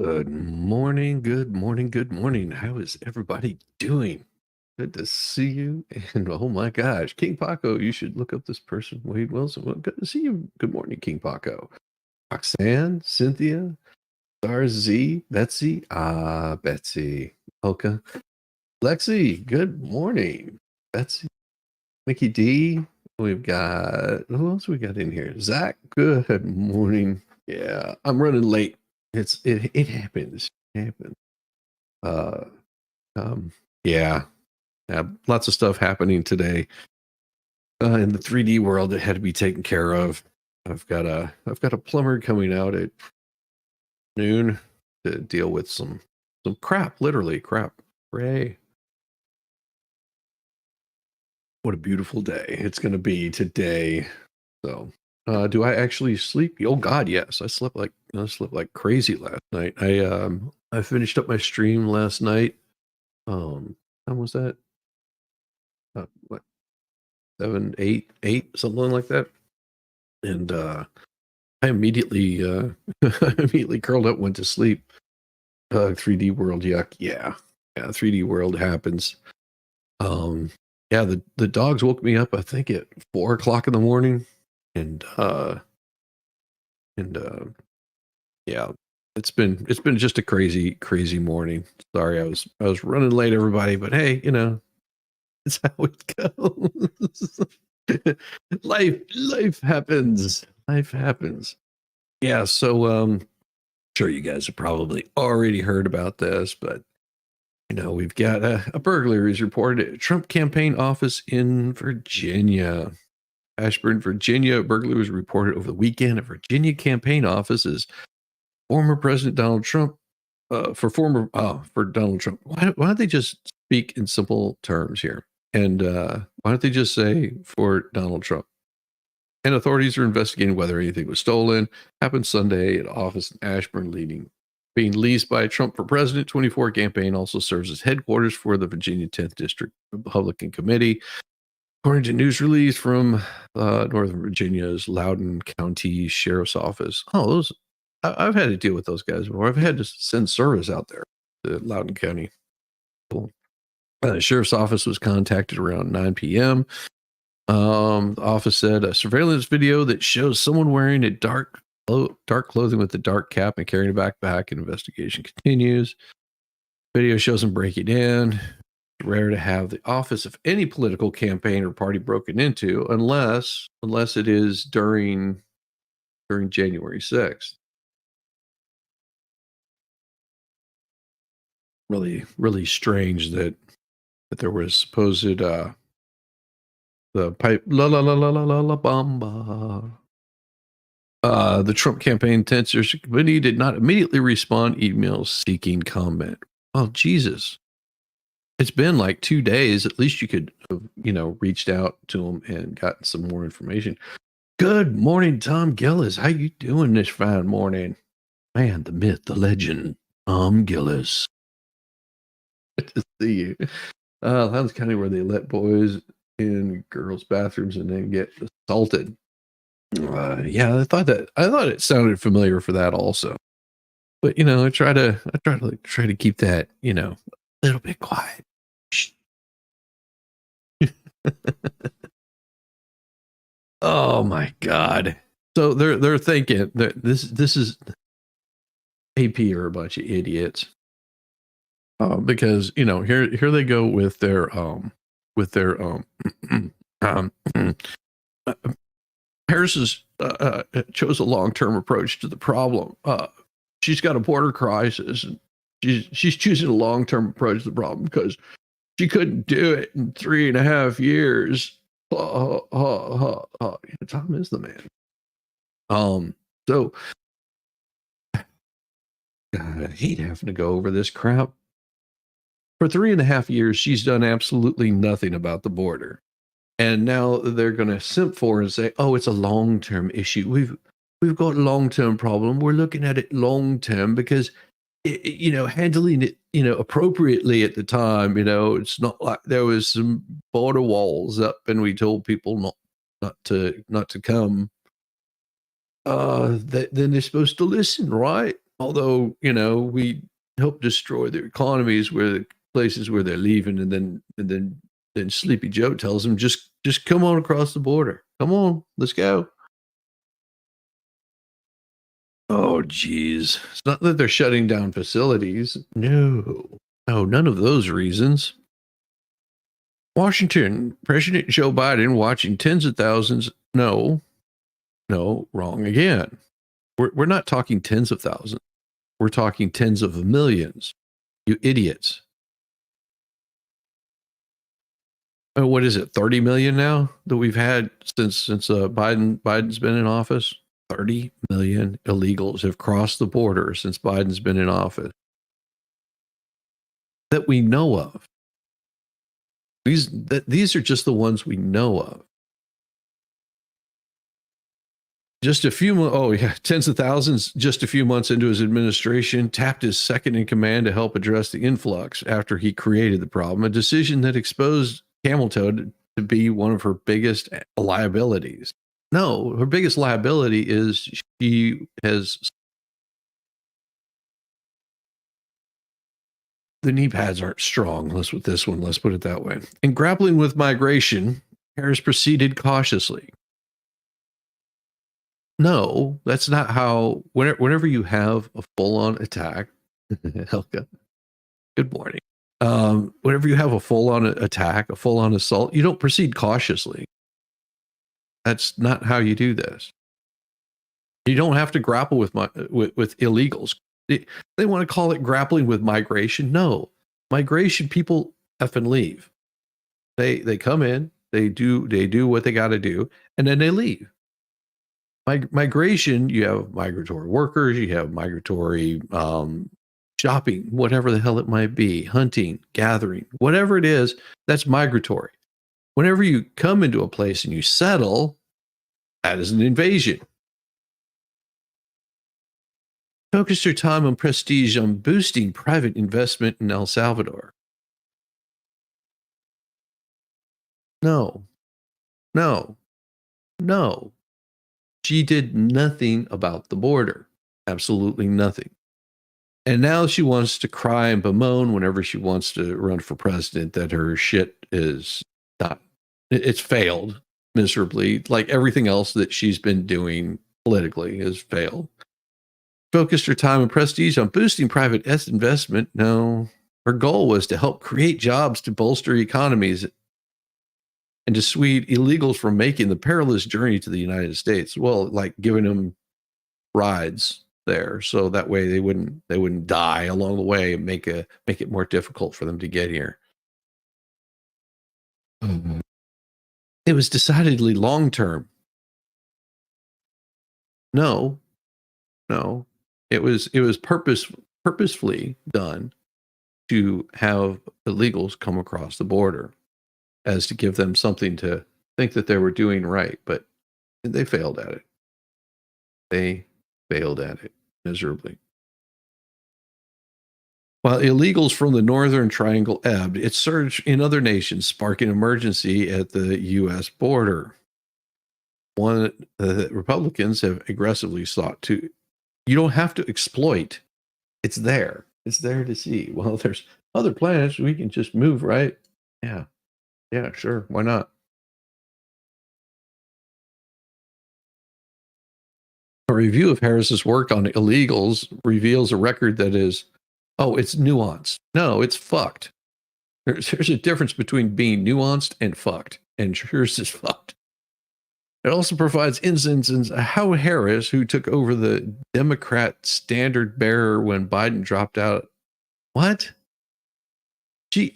Good morning, good morning, good morning. How is everybody doing? Good to see you. And oh my gosh, King Paco, you should look up this person, Wade Wilson. Well, good to see you. Good morning, King Paco. Roxanne, Cynthia, Star Z, Betsy, Betsy, Polka, Lexi, good morning. Betsy, Mickey D. We've got, who else we got in here? Zach, good morning. Yeah, I'm running late. It happens. It happens. Uh, um, yeah, lots of stuff happening today in the 3D world that had to be taken care of. I've got a plumber coming out at noon to deal with some crap, literally crap. Ray, what a beautiful day it's going to be today. So, do I actually sleep? Oh God, yes. I slept like crazy last night. I finished up my stream last night. How was that? What, 7, 8, something like that. And I immediately I immediately curled up, went to sleep. 3D world, yuck. Yeah. 3D world happens. Um, yeah, the dogs woke me up, I think at 4 o'clock in the morning. And and yeah, it's been just a crazy morning. Sorry, I was running late, everybody, but hey, it's how it goes. Life happens. Life happens. Yeah, so sure you guys have probably already heard about this, but we've got a burglary is reported at a Trump campaign office in Virginia. Ashburn, Virginia. A burglary was reported over the weekend at Virginia campaign offices. Former President Donald Trump, for Donald Trump. Why don't they just speak in simple terms here? And why don't they just say for Donald Trump? And authorities are investigating whether anything was stolen. Happened Sunday at office in Ashburn, being leased by a Trump for President 24 campaign, also serves as headquarters for the Virginia 10th District Republican Committee. According to news release from Northern Virginia's Loudoun County Sheriff's Office. Oh, I've had to deal with those guys before. I've had to send service out there to Loudoun County. Cool. The sheriff's office was contacted around 9 p.m. The office said a surveillance video that shows someone wearing a dark clothing with a dark cap and carrying a backpack. Investigation continues. Video shows him breaking in. It's rare to have the office of any political campaign or party broken into, unless it is during January 6th. Really strange that there was supposed the pipe la la la la la la la bamba. The Trump campaign Tensions Committee did not immediately respond emails seeking comment. Oh, Jesus. It's been like 2 days. At least you could have, reached out to them and gotten some more information. Good morning, Tom Gillis. How you doing this fine morning? Man, the myth, the legend, Tom Gillis. Good to see you. That was kind of where they let boys in girls' bathrooms and then get assaulted. Yeah, I thought it sounded familiar for that also. But I try to keep that, a little bit quiet. Shh. Oh my God. So they're thinking that this is AP are a bunch of idiots. Because here they go with their Harris has chose a long-term approach to the problem. She's got a border crisis, and she's choosing a long-term approach to the problem because she couldn't do it in 3.5 years. Tom is the man. So God, I hate having to go over this crap. For 3.5 years, she's done absolutely nothing about the border. And now they're going to simp for and say, "Oh, it's a long-term issue. We've got a long-term problem. We're looking at it long-term because, handling it, appropriately at the time. It's not like there was some border walls up and we told people not to come. Then they're supposed to listen, right? Although, we help destroy their economies where the places where they're leaving, and then Sleepy Joe tells them, just come on across the border. Come on, let's go. Oh, geez. It's not that they're shutting down facilities. No. No, none of those reasons. Washington, President Joe Biden watching tens of thousands. No, no, wrong again. We're not talking tens of thousands. We're talking tens of millions. You idiots. Oh, what is it? 30 million now that we've had since Biden's been in office. 30 million illegals have crossed the border since Biden's been in office that we know of. These are just the ones we know of. Just a few months, oh yeah, tens of thousands just a few months into his administration, tapped his second in command to help address the influx after he created the problem, a decision that exposed Camel Toe to be one of her biggest liabilities. No, her biggest liability is she has the knee pads aren't strong. Let's with this one, let's put it that way. In grappling with migration, Harris proceeded cautiously. No, that's not how. Whenever you have a full-on attack, Helga, good morning. Whenever you have a full-on attack, a full-on assault, you don't proceed cautiously. That's not how you do this. You don't have to grapple with illegals. They want to call it grappling with migration. No, migration people effing leave. They come in, they do what they got to do, and then they leave. Migration, you have migratory workers, you have migratory shopping, whatever the hell it might be, hunting, gathering, whatever it is, that's migratory. Whenever you come into a place and you settle, that is an invasion. Focus your time on prestige on boosting private investment in El Salvador. No, no, no. She did nothing about the border. Absolutely nothing. And now she wants to cry and bemoan whenever she wants to run for president that her shit is not, it's failed miserably. Like everything else that she's been doing politically has failed. Focused her time and prestige on boosting private investment. No, her goal was to help create jobs to bolster economies and dissuade illegals from making the perilous journey to the United States. Well, like giving them rides there, so that way they wouldn't die along the way and make it more difficult for them to get here. Mm-hmm. It was decidedly long term. No, no, it was purposefully done to have illegals come across the border as to give them something to think that they were doing right, but they failed at it. They failed at it miserably. While illegals from the Northern Triangle ebbed, it surged in other nations, sparking emergency at the U.S. border. One that Republicans have aggressively sought to. You don't have to exploit. It's there. It's there to see. Well, there's other planets we can just move, right? Yeah. Yeah, sure. Why not? A review of Harris's work on illegals reveals a record that is, oh, it's nuanced. No, it's fucked. There's a difference between being nuanced and fucked, and yours is fucked. It also provides instances of how Harris, who took over the Democrat standard bearer when Biden dropped out, what? She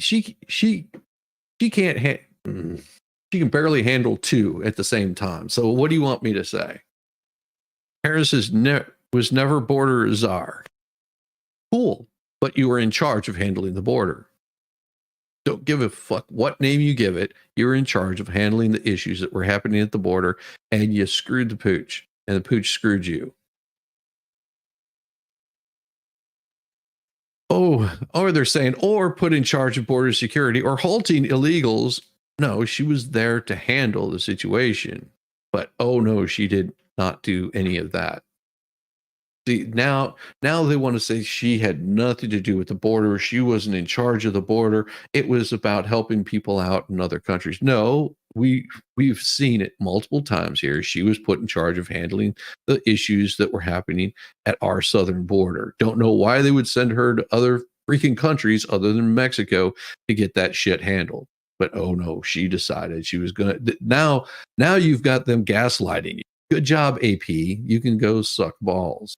can't she can barely handle two at the same time. So what do you want me to say? Harris was never border czar. Cool, but you were in charge of handling the border. Don't give a fuck what name you give it. You're in charge of handling the issues that were happening at the border, and you screwed the pooch, and the pooch screwed you. Oh, they're saying, or put in charge of border security or halting illegals. No, she was there to handle the situation. But oh no, she did not do any of that. See, now they want to say she had nothing to do with the border. She wasn't in charge of the border. It was about helping people out in other countries. No, we've seen it multiple times here. She was put in charge of handling the issues that were happening at our southern border. Don't know why they would send her to other freaking countries other than Mexico to get that shit handled. But oh no, she decided she was gonna now you've got them gaslighting you. Good job, AP. You can go suck balls.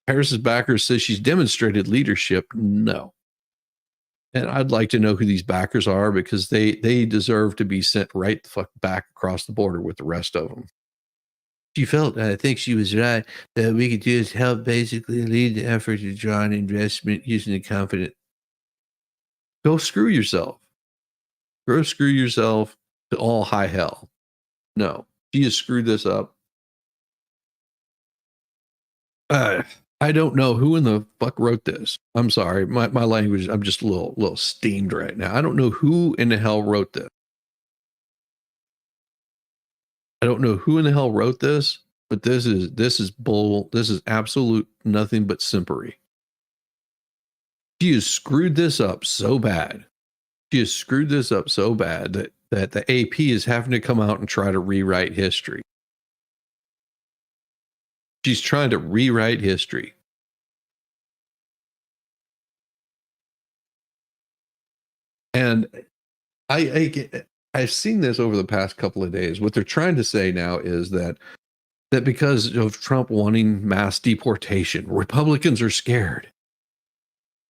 Harris's backer says she's demonstrated leadership. No. And I'd like to know who these backers are because they deserve to be sent right the fuck back across the border with the rest of them. She felt, I think she was right, that we could just help basically lead the effort to draw an investment using the confident. Go screw yourself. Go screw yourself to all high hell. No, she has screwed this up. Uh, I don't know who in the fuck wrote this. I'm sorry. My language, I'm just a little steamed right now. I don't know who in the hell wrote this. I don't know who in the hell wrote this, but this is bull. This is absolute nothing but simpery. She has screwed this up so bad. She has screwed this up so bad that the AP is having to come out and try to rewrite history. She's trying to rewrite history. And I've seen this over the past couple of days. What they're trying to say now is that because of Trump wanting mass deportation, Republicans are scared.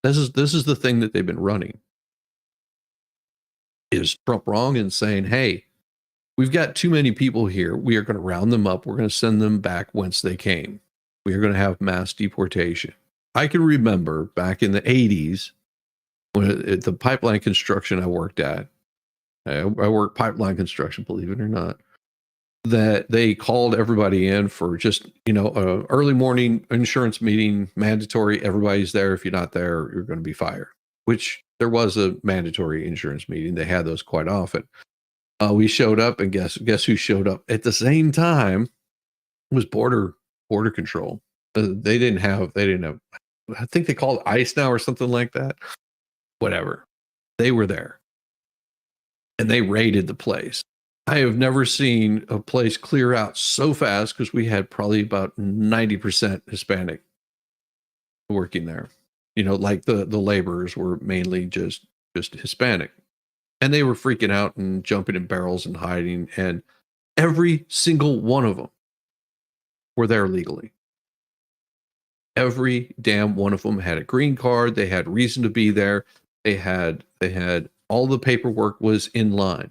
This is the thing that they've been running. Is Trump wrong in saying, hey, we've got too many people here. We are going to round them up. We're going to send them back whence they came. We are going to have mass deportation. I can remember back in the 80s when at the pipeline construction I worked at, I worked pipeline construction, believe it or not, that they called everybody in for just, early morning insurance meeting, mandatory. Everybody's there. If you're not there, you're going to be fired, which there was a mandatory insurance meeting. They had those quite often. We showed up, and guess who showed up at the same time? It was border control. They didn't have, I think they called it ICE now or something like that. Whatever. They were there and they raided the place. I have never seen a place clear out so fast because we had probably about 90% Hispanic working there. Like the laborers were mainly just Hispanic. And they were freaking out and jumping in barrels and hiding. And every single one of them were there legally. Every damn one of them had a green card. They had reason to be there. They had all the paperwork was in line.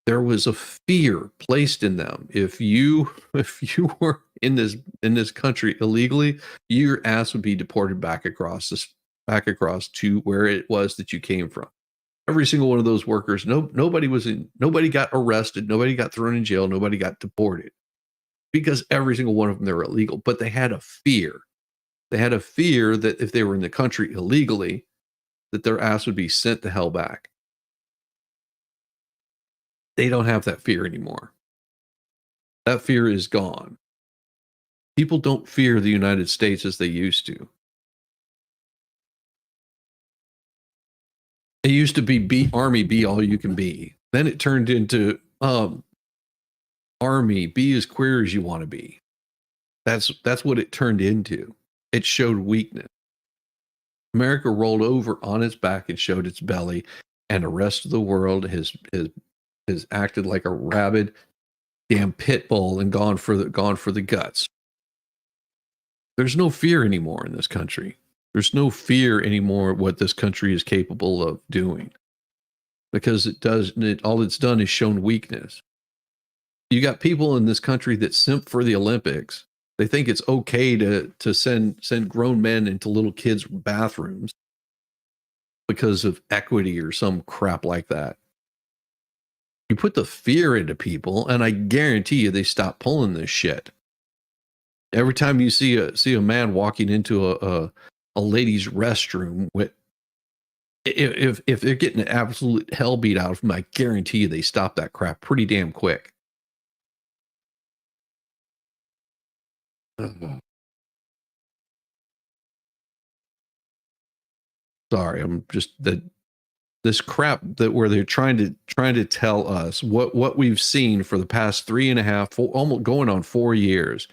There was a fear placed in them. If you were in this country illegally, your ass would be deported back across to where it was that you came from. Every single one of those workers, nobody got arrested, nobody got thrown in jail, nobody got deported. Because every single one of them, they were illegal. But they had a fear. They had a fear that if they were in the country illegally, that their ass would be sent the hell back. They don't have that fear anymore. That fear is gone. People don't fear the United States as they used to. It used to be Army, be all you can be. Then it turned into Army, be as queer as you want to be. That's what it turned into. It showed weakness. America rolled over on its back and showed its belly, and the rest of the world has acted like a rabid damn pit bull and gone for the guts. There's no fear anymore in this country. There's no fear anymore what this country is capable of doing, because all it's done is shown weakness. You got people in this country that simp for the Olympics. They think it's okay to send grown men into little kids' bathrooms because of equity or some crap like that. You put the fear into people, and I guarantee you they stop pulling this shit. Every time you see a man walking into a lady's restroom with, if they're getting an absolute hell beat out of them, I guarantee you they stop that crap pretty damn quick. sorry, I'm just this crap that where they're trying to tell us what we've seen for the past 3.5, almost going on 4 years.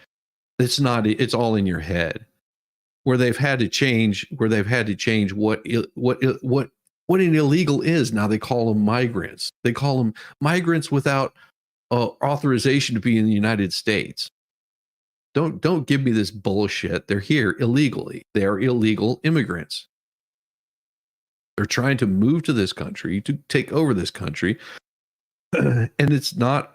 It's not. It's all in your head. Where they've had to change. What an illegal is. Now they call them migrants. They call them migrants without authorization to be in the United States. Don't give me this bullshit. They're here illegally. They are illegal immigrants. They're trying to move to this country, to take over this country, and it's not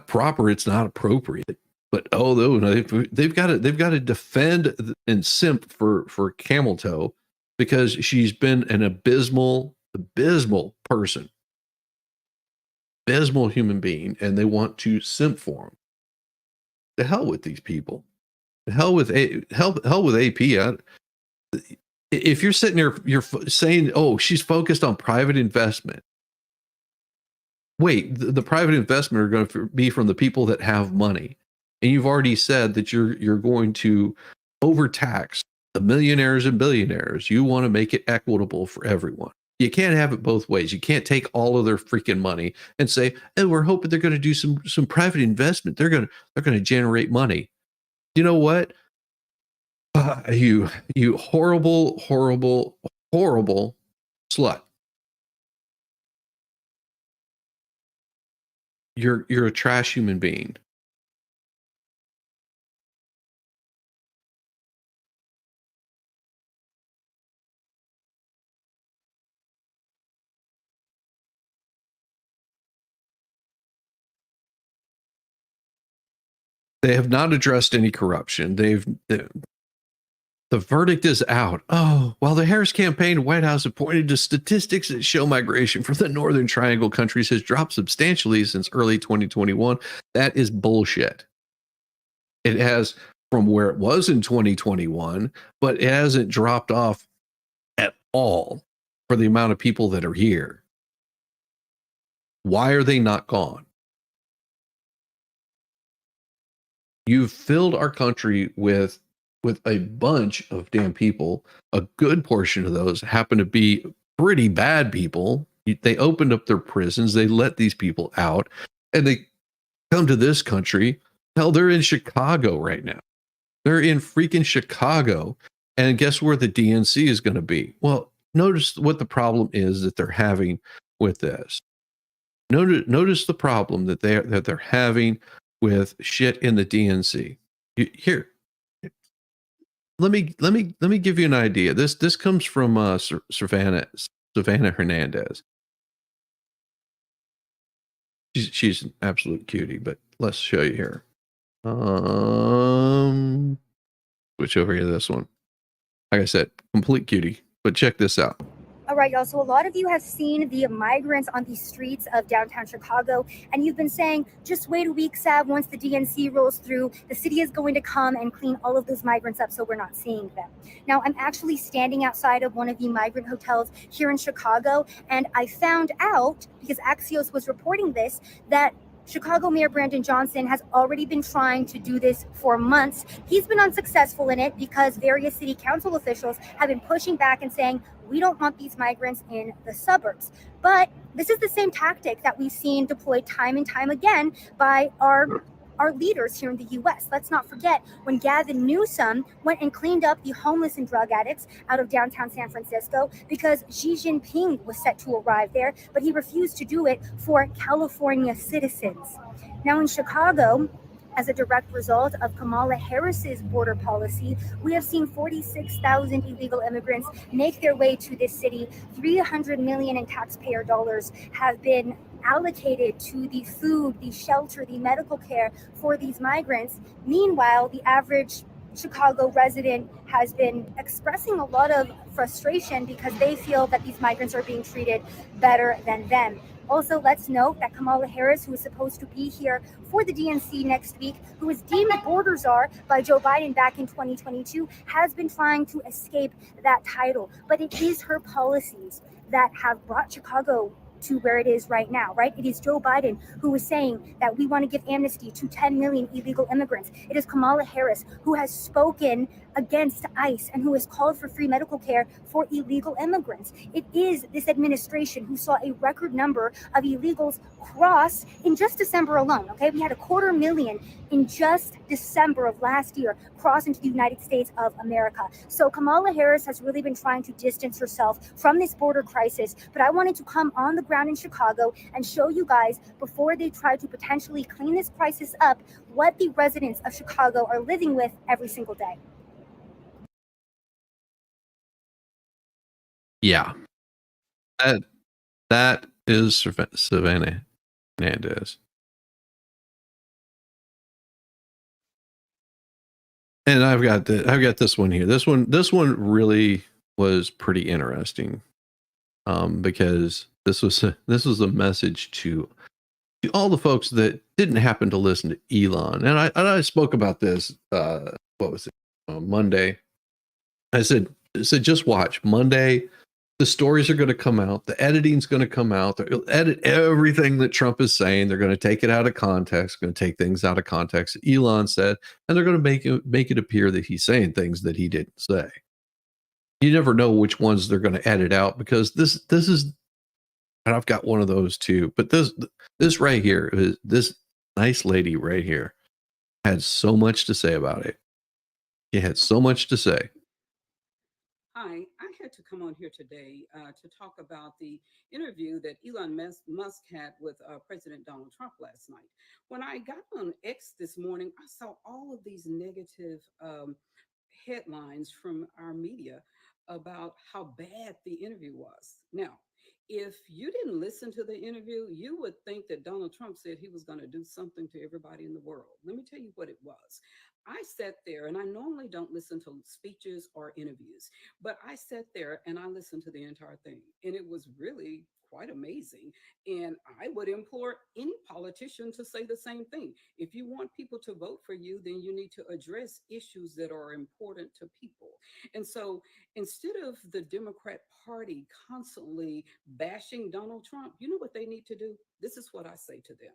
proper. It's not appropriate. But they've got to defend and simp for Camel Toe because she's been an abysmal person, abysmal human being, and they want to simp for them. The hell with these people. The hell with AP. If you're sitting there, you're saying, "Oh, she's focused on private investment." Wait, the private investment are going to be from the people that have money, and you've already said that you're going to overtax the millionaires and billionaires. You want to make it equitable for everyone. You can't have it both ways. You can't take all of their freaking money and say, "Oh, we're hoping they're going to do some private investment. They're going to generate money." You know what? You horrible slut. You're a trash human being. They have not addressed any corruption. The verdict is out. Oh, while the Harris campaign and White House have pointed to statistics that show migration from the Northern Triangle countries has dropped substantially since early 2021, that is bullshit. It has from where it was in 2021, but it hasn't dropped off at all for the amount of people that are here. Why are they not gone? You've filled our country with a bunch of damn people. A good portion of those happen to be pretty bad people. They opened up their prisons, they let these people out, and they come to this country. Hell, they're in Chicago right now. They're in freaking Chicago. And guess where the DNC is going to be? Well, notice what the problem is that they're having with this. Notice the problem that they're having with shit in the DNC. Here, let me give you an idea. This comes from Savannah Hernandez. She's an absolute cutie, but let's show you here. Switch over to this one. Like I said, complete cutie. But check this out. All right, y'all. So a lot of you have seen the migrants on the streets of downtown Chicago, and you've been saying, just wait a week, Sav, once the DNC rolls through, the city is going to come and clean all of those migrants up so we're not seeing them. Now, I'm actually standing outside of one of the migrant hotels here in Chicago, and I found out, because Axios was reporting this, that Chicago Mayor Brandon Johnson has already been trying to do this for months. He's been unsuccessful in it because various city council officials have been pushing back and saying, we don't want these migrants in the suburbs. But this is the same tactic that we've seen deployed time and time again by our leaders here in the U.S. Let's not forget when Gavin Newsom went and cleaned up the homeless and drug addicts out of downtown San Francisco because Xi Jinping was set to arrive there, but he refused to do it for California citizens. Now in Chicago, as a direct result of Kamala Harris's border policy, we have seen 46,000 illegal immigrants make their way to this city. $300 million in taxpayer dollars have been allocated to the food, the shelter, the medical care for these migrants. Meanwhile, the average Chicago resident has been expressing a lot of frustration because they feel that these migrants are being treated better than them. Also, let's note that Kamala Harris, who is supposed to be here for the DNC next week, who was deemed border czar by Joe Biden back in 2022, has been trying to escape that title. But it is her policies that have brought Chicago to where it is right now, right? It is Joe Biden who is saying that we want to give amnesty to 10 million illegal immigrants. It is Kamala Harris who has spoken against ICE and who has called for free medical care for illegal immigrants. It is this administration who saw a record number of illegals cross in just December alone. Okay, we had 250,000 in just December of last year cross into the United States of America. So Kamala Harris has really been trying to distance herself from this border crisis, but I wanted to come on the ground in Chicago and show you guys, before they try to potentially clean this crisis up, what the residents of Chicago are living with every single day. Yeah, that that is Savannah Hernandez. And I've got this one here. This one really was pretty interesting, because this was a message to all the folks that didn't happen to listen to Elon. And I spoke about this. What was it? Monday. I said just watch Monday. The stories are going to come out. The editing's going to come out. They'll edit everything that Trump is saying. They're going to take it out of context. Going to take things out of context that Elon said, and they're going to make it appear that he's saying things that he didn't say. You never know which ones they're going to edit out, because this is, and I've got one of those too. But this right here is this nice lady right here had so much to say about it. She had so much to say. Hi, I had to come on here today to talk about the interview that Elon Musk had with President Donald Trump last night. When I got on X this morning, I saw all of these negative headlines from our media about how bad the interview was. Now, if you didn't listen to the interview, you would think that Donald Trump said he was going to do something to everybody in the world. Let me tell you what it was. I sat there, and I normally don't listen to speeches or interviews, but I sat there and I listened to the entire thing, and it was really quite amazing. And I would implore any politician to say the same thing. If you want people to vote for you, then you need to address issues that are important to people. And so instead of the Democrat Party constantly bashing Donald Trump, you know what they need to do? This is what I say to them.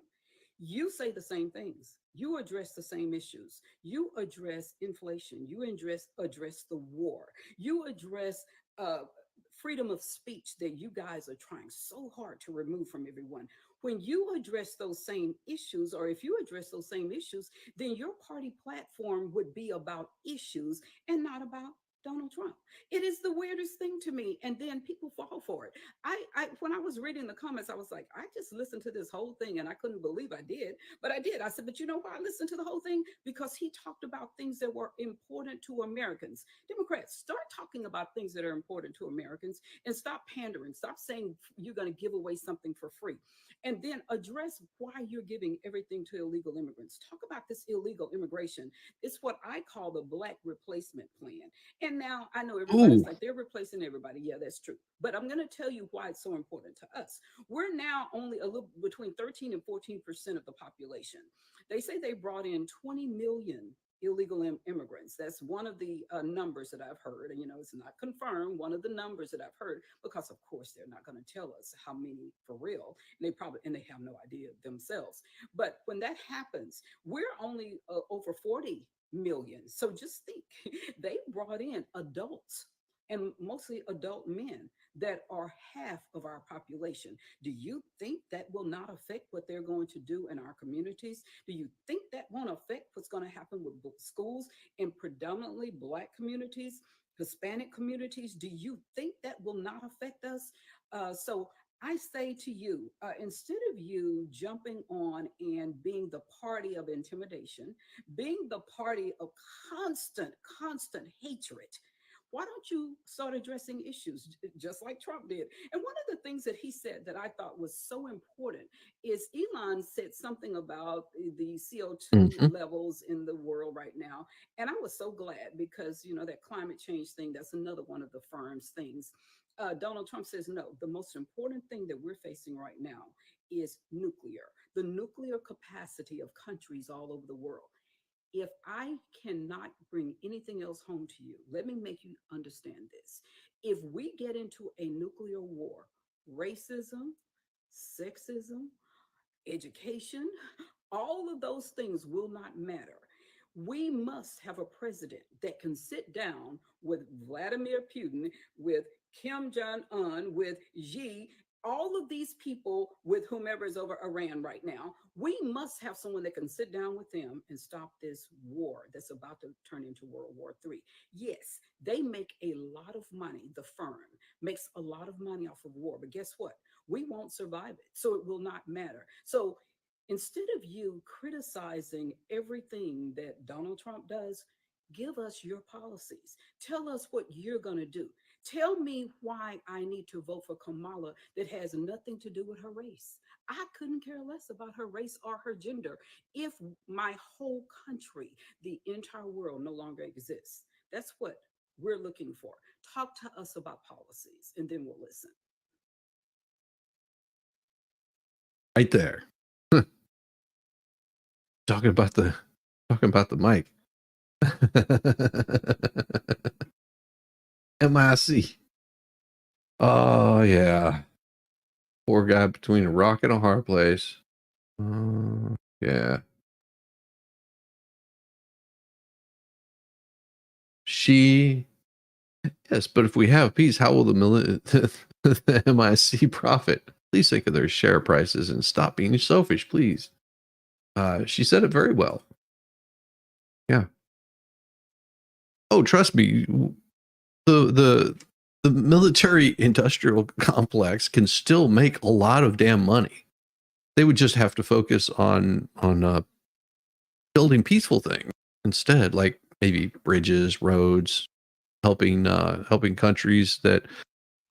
You say the same things. You address the same issues. You address inflation. You address the war. You address uh, freedom of speech that you guys are trying so hard to remove from everyone. When you address those same issues, or if you address those same issues, then your party platform would be about issues and not about Donald Trump. It is the weirdest thing to me. And then people fall for it. I when I was reading the comments, I was like, I just listened to this whole thing and I couldn't believe I did. But I did. I said, but you know why I listened to the whole thing? Because he talked about things that were important to Americans. Democrats, start talking about things that are important to Americans and stop pandering. Stop saying you're going to give away something for free. And then address why you're giving everything to illegal immigrants. Talk about this illegal immigration. It's what I call the Black replacement plan. And now I know everybody's Ooh, like, they're replacing everybody. Yeah, that's true. But I'm going to tell you why it's so important to us. We're now only a little between 13 and 14% of the population. They say they brought in 20 million illegal immigrants. That's one of the numbers that I've heard. And, you know, it's not confirmed. One of the numbers that I've heard, because of course they're not going to tell us how many for real. And they have no idea themselves. But when that happens, we're only over 40 million. So just think, they brought in adults and mostly adult men that are half of our population. Do you think that will not affect what they're going to do in our communities? Do you think that won't affect what's going to happen with schools in predominantly Black communities, Hispanic communities? Do you think that will not affect us? So I say to you, instead of you jumping on and being the party of intimidation, being the party of constant hatred, why don't you start addressing issues just like Trump did? And one of the things that he said that I thought was so important is Elon said something about the CO2 mhm. levels in the world right now. And I was so glad because, you know, that climate change thing, that's another one of the firm's things. Donald Trump says, no, the most important thing that we're facing right now is nuclear, the nuclear capacity of countries all over the world. If I cannot bring anything else home to you, let me make you understand this. If we get into a nuclear war, racism, sexism, education, all of those things will not matter. We must have a president that can sit down with Vladimir Putin, with Kim Jong un, with Xi, all of these people with whomever is over Iran right now. We must have someone that can sit down with them and stop this war that's about to turn into World War III. Yes, they make a lot of money. The firm makes a lot of money off of war, but guess what? We won't survive it. So it will not matter. So instead of you criticizing everything that Donald Trump does, give us your policies. Tell us what you're going to do. Tell me why I need to vote for Kamala that has nothing to do with her race. I couldn't care less about her race or her gender if my whole country, the entire world, no longer exists. That's what we're looking for. Talk to us about policies, and then we'll listen. Right there. talking about the mic. MIC. Oh yeah. Poor guy between a rock and a hard place. Yeah. Yes, but if we have peace, how will the MIC profit? Please think of their share prices and stop being selfish, please. She said it very well. Yeah. Oh, trust me, the military industrial complex can still make a lot of damn money. They would just have to focus on building peaceful things instead, like maybe bridges, roads, helping countries that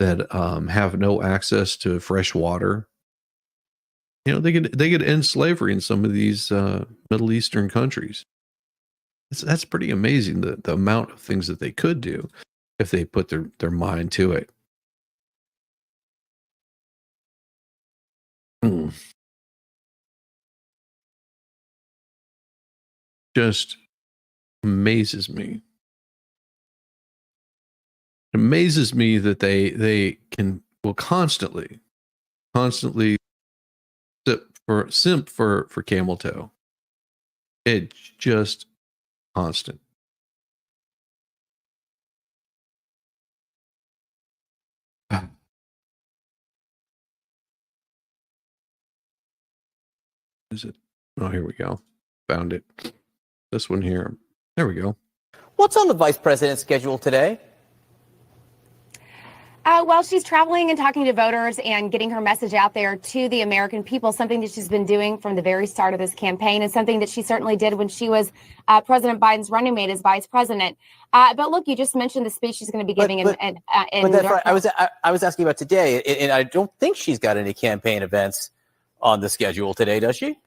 have no access to fresh water. You know, they could end slavery in some of these Middle Eastern countries. That's pretty amazing, the amount of things that they could do if they put their mind to it. Just amazes me. It amazes me that they will constantly simp for camel toe. It's just constant. Is it? Oh, here we go. Found it. This one here. There we go. What's on the vice president's schedule today? Well, she's traveling and talking to voters and getting her message out there to the American people, something that she's been doing from the very start of this campaign and something that she certainly did when she was President Biden's running mate as vice president. But look, you just mentioned the speech she's going to be giving but that's right. I was asking about today, and I don't think she's got any campaign events on the schedule today, does she?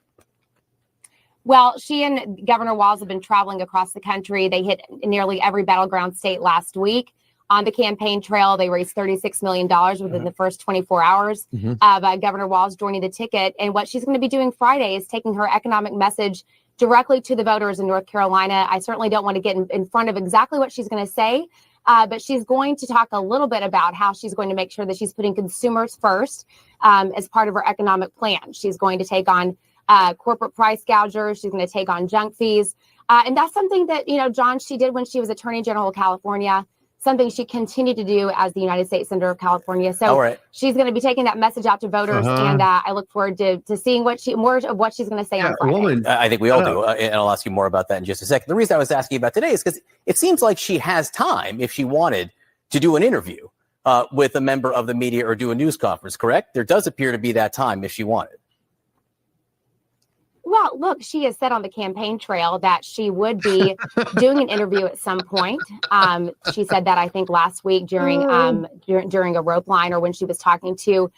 Well, she and Governor Walz have been traveling across the country. They hit nearly every battleground state last week. On the campaign trail, they raised $36 million within the first 24 hours by Governor Walz joining the ticket. And what she's going to be doing Friday is taking her economic message directly to the voters in North Carolina. I certainly don't want to get in front of exactly what she's going to say, but she's going to talk a little bit about how she's going to make sure that she's putting consumers first as part of her economic plan. She's going to take on corporate price gougers. She's going to take on junk fees. And that's something that, John, she did when she was Attorney General of California, something she continued to do as the United States Senator of California. So she's going to be taking that message out to voters. And I look forward to seeing more of what she's going to say on Friday. I think we all do. And I'll ask you more about that in just a second. The reason I was asking about today is because it seems like she has time if she wanted to do an interview with a member of the media or do a news conference, correct? There does appear to be that time if she wanted. Well, look, she has said on the campaign trail that she would be doing an interview at some point. She said that, I think, last week during a rope line or when she was talking to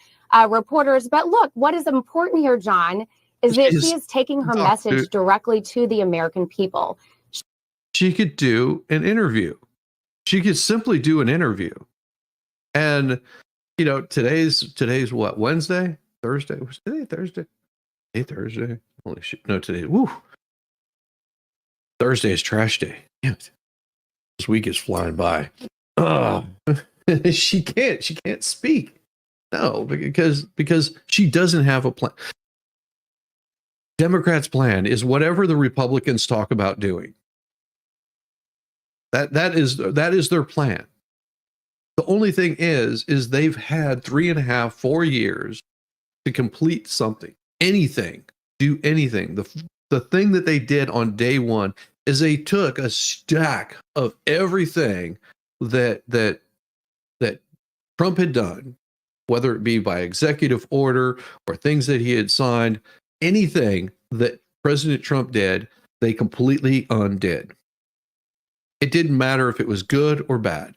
reporters. But look, what is important here, John, is that she is taking her message directly to the American people. She could do an interview. She could simply do an interview. And, today's what? Wednesday? Thursday? Was today Thursday? Hey, Thursday. Holy shit. No, today. Woo. Thursday is trash day. Damn it. This week is flying by. She can't speak. No, because she doesn't have a plan. Democrats' plan is whatever the Republicans talk about doing. That is their plan. The only thing is they've had 3.5, 4 years to complete something, anything, do anything. The thing that they did on day one is they took a stack of everything that Trump had done, whether it be by executive order or things that he had signed, anything that President Trump did, they completely undid. It didn't matter if it was good or bad.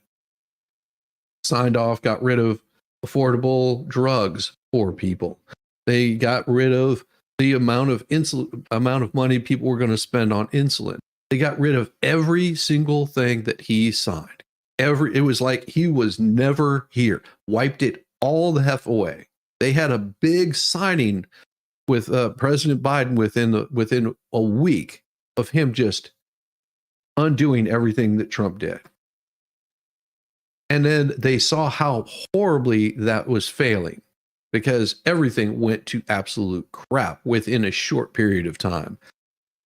Signed off, got rid of affordable drugs for people. They got rid of the amount of money people were going to spend on insulin. They got rid of every single thing that he signed. It was like he was never here. Wiped it all the heck away. They had a big signing with President Biden within a week of him just undoing everything that Trump did. And then they saw how horribly that was failing, because everything went to absolute crap within a short period of time.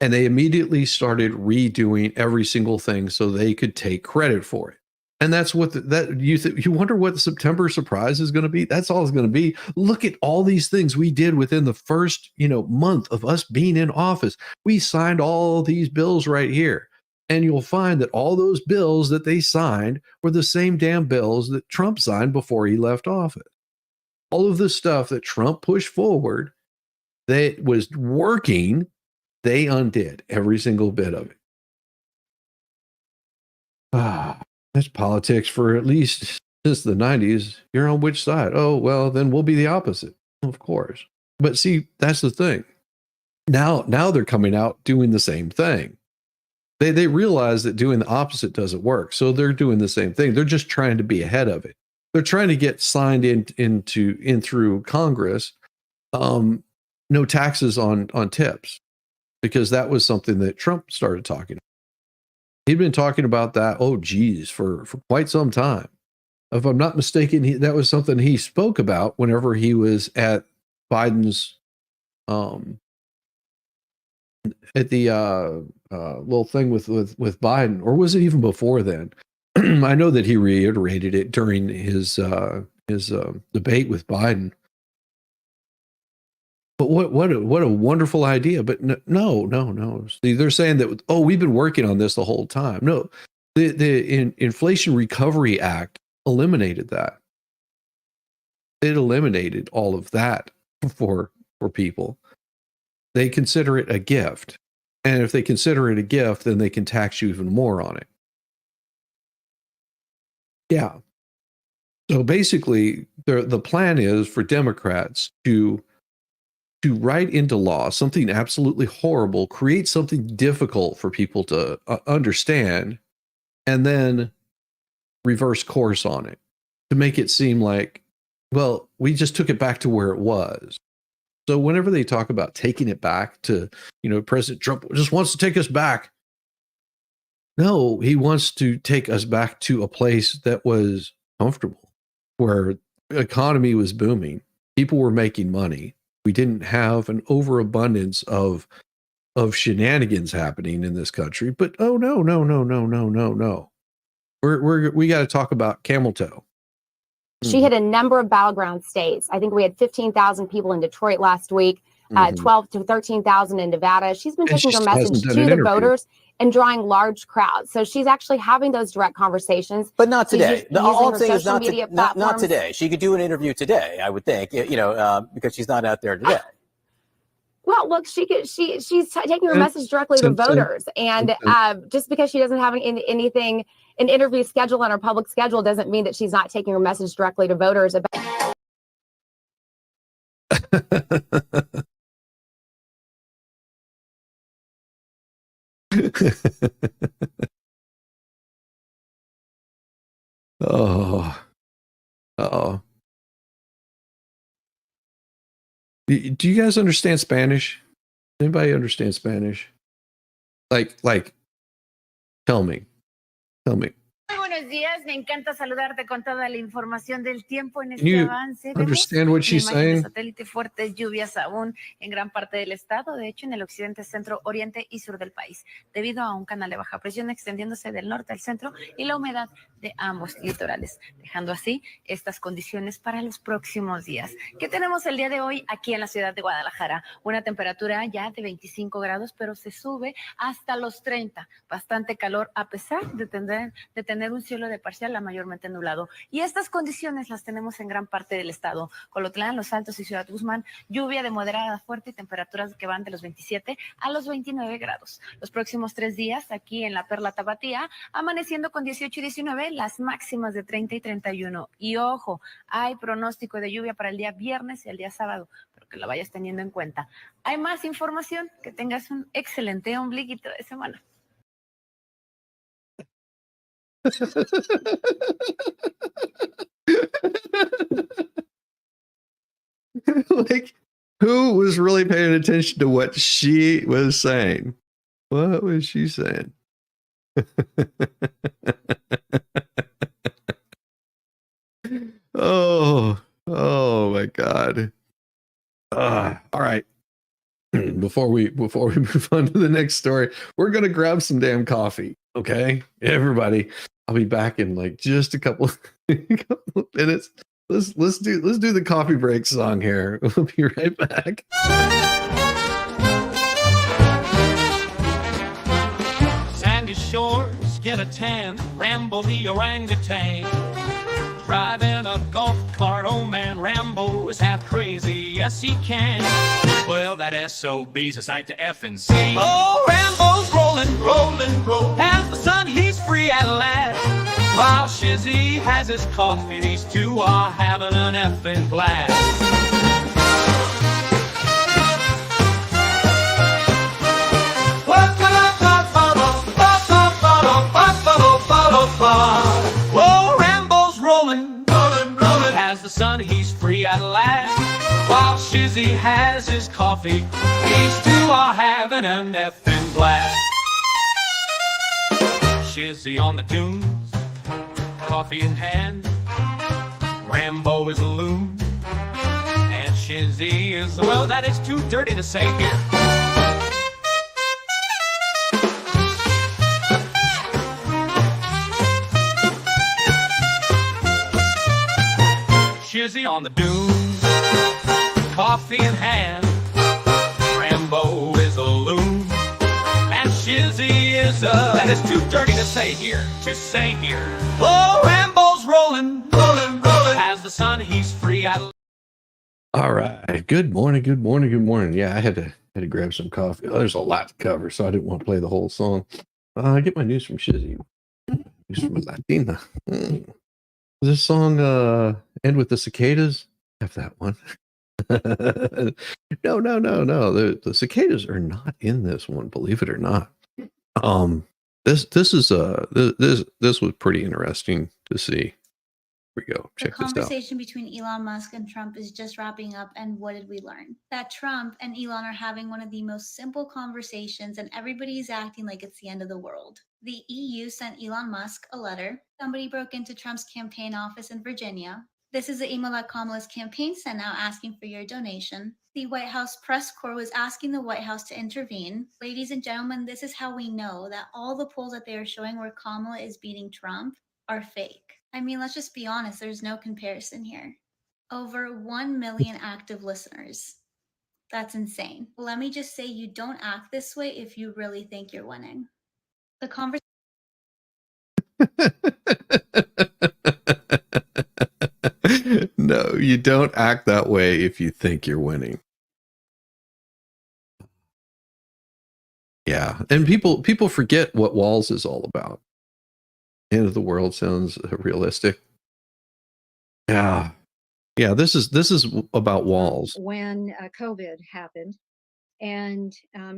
And they immediately started redoing every single thing so they could take credit for it. And that's what you wonder what the September surprise is going to be. That's all it's going to be. Look at all these things we did within the first, month of us being in office. We signed all these bills right here. And you'll find that all those bills that they signed were the same damn bills that Trump signed before he left office. All of the stuff that Trump pushed forward that was working, they undid every single bit of it. That's politics for at least since the 90s. You're on which side? Oh, well, then we'll be the opposite, of course. But see, that's the thing. Now they're coming out doing the same thing. They realize that doing the opposite doesn't work. So they're doing the same thing. They're just trying to be ahead of it. They're trying to get signed in through Congress, no taxes on tips, because that was something that Trump started talking about. He'd been talking about that, for quite some time. If I'm not mistaken, that was something he spoke about whenever he was at Biden's at the little thing with Biden, or was it even before then? I know that he reiterated it during his debate with Biden. But what a wonderful idea! But no. See, they're saying that we've been working on this the whole time. No, the Inflation Recovery Act eliminated that. It eliminated all of that for people. They consider it a gift. And if they consider it a gift, then they can tax you even more on it. Yeah. So basically, the plan is for Democrats to write into law something absolutely horrible, create something difficult for people to understand, and then reverse course on it to make it seem like, well, we just took it back to where it was. So whenever they talk about taking it back to, President Trump just wants to take us back. No, he wants to take us back to a place that was comfortable, where the economy was booming. People were making money. We didn't have an overabundance of shenanigans happening in this country. But no. We got to talk about camel toe. She hit a number of battleground states. I think we had 15,000 people in Detroit last week, 12 to 13,000 in Nevada. She's been taking her message to the voters and drawing large crowds. So she's actually having those direct conversations. But not today. All I'm saying is not today. She could do an interview today, I would think, because she's not out there today. Well, look, she's taking her message directly to voters, and just because she doesn't have an interview schedule on her public schedule doesn't mean that she's not taking her message directly to voters about. Oh. Do you guys understand Spanish? Anybody understand Spanish? Like, tell me. Muy buenos buenos días. Me encanta saludarte con toda la información del tiempo en Can este you avance. understand what Una she's imagen de saying? satélite, fuertes lluvias aún en gran parte del estado, de hecho en el occidente, centro, oriente y sur del país, debido a un canal de baja presión extendiéndose del norte al centro y la humedad de ambos litorales, dejando así estas condiciones para los próximos días. ¿Qué tenemos el día de hoy aquí en la ciudad de Guadalajara? Una temperatura ya de 25 grados, pero se sube hasta los 30. Bastante calor a pesar de tener un cielo de parcial a mayormente nublado. Y estas condiciones las tenemos en gran parte del estado. Colotlán, Los Altos y Ciudad Guzmán, lluvia de moderada a fuerte y temperaturas que van de los 27 a los 29 grados. Los próximos 3 días aquí en la Perla Tapatía, amaneciendo con 18 y 19, las máximas de 30 y 31. Y ojo, hay pronóstico de lluvia para el día viernes y el día sábado, pero que lo vayas teniendo en cuenta. Hay más información, que tengas un excelente ombliguito de semana. Like, who was really paying attention to what she was saying? What was she saying? Oh my God. All right. Before we move on to the next story, we're gonna grab some damn coffee. Okay, everybody. I'll be back in like just a couple of minutes. Let's do the coffee break song here. We'll be right back. Sandy shores, get a tan, Rambo the orangutan. Driving a golf cart, oh man, Rambo is half crazy, yes he can. Well, that SOB's a sight to F and see. Oh, Rambo's rolling, rolling, rolling. As the sun, he's free at last. While Shizzy has his coffee, these two are having an effing blast. Whoa, Rambo's rolling, rolling, rolling. As the sun, he's free at last. While Shizzy has his coffee, these two are having an effing blast. Shizzy on the tunes, coffee in hand. Rambo is a loon, and Shizzy is, well, that is too dirty to say here. Shizzy on the dunes, coffee in hand. Rambo is a loon, and Shizzy is a, that is too dirty to say here, Oh, Rambo's rolling, rolling, rolling. As the sun, he's free. All right. Good morning. Good morning. Good morning. Yeah, I had to grab some coffee. There's a lot to cover, so I didn't want to play the whole song. I get my news from Shizzy. News from Latina. Does this song end with the cicadas? I have that one. No. The cicadas are not in this one, believe it or not. This was pretty interesting to see. Here we go. The Check this out. conversation between Elon Musk and Trump is just wrapping up, and what did we learn? That Trump and Elon are having one of the most simple conversations, and everybody's acting like it's the end of the world. The EU sent Elon Musk a letter. Somebody broke into Trump's campaign office in Virginia. This is the email that Kamala's campaign sent out asking for your donation. The White House press corps was asking the White House to intervene. Ladies and gentlemen, this is how we know that all the polls that they are showing where Kamala is beating Trump are fake. I mean, let's just be honest, there's no comparison here. Over 1 million active listeners. That's insane. Let me just say, you don't act this way if you really think you're winning. The conversation. No, you don't act that way if you think you're winning. Yeah, and people forget what Walls is all about. End of the world sounds realistic. Yeah. This is about Walls. When COVID happened, and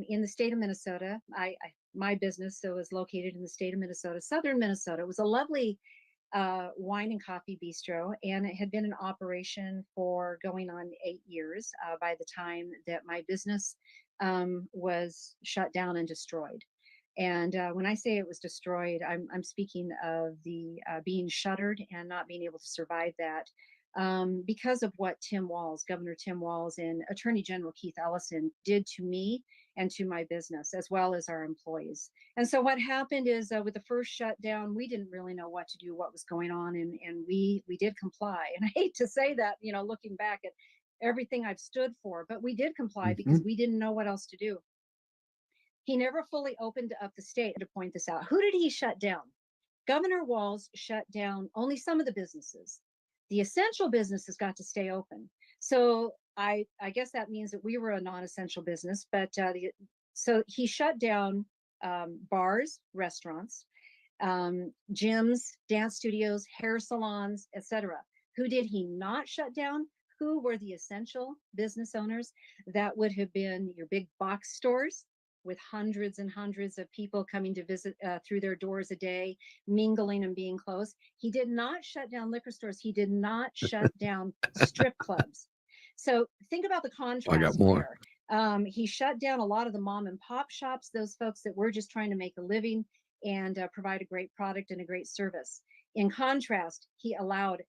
in the state of Minnesota, my business was located in the state of Minnesota, southern Minnesota. It was a lovely wine and coffee bistro, and it had been in operation for going on 8 years by the time that my business was shut down and destroyed. And when I say it was destroyed, I'm speaking of the being shuttered and not being able to survive that because of what Governor Tim Walz, and Attorney General Keith Ellison did to me and to my business, as well as our employees. And so what happened is with the first shutdown, we didn't really know what to do, what was going on, and we did comply. And I hate to say that, looking back at everything I've stood for, but we did comply because we didn't know what else to do. He never fully opened up the state. To point this out, who did he shut down? Governor Walz shut down only some of the businesses. The essential businesses got to stay open. So I guess that means that we were a non-essential business, but so he shut down bars, restaurants, gyms, dance studios, hair salons, etc. Who did he not shut down? Who were the essential business owners? That would have been your big box stores with hundreds and hundreds of people coming to visit through their doors a day, mingling and being close. He did not shut down liquor stores. He did not shut down strip clubs. So think about the contrast. I got more. There. He shut down a lot of the mom and pop shops, those folks that were just trying to make a living and provide a great product and a great service. In contrast, he allowed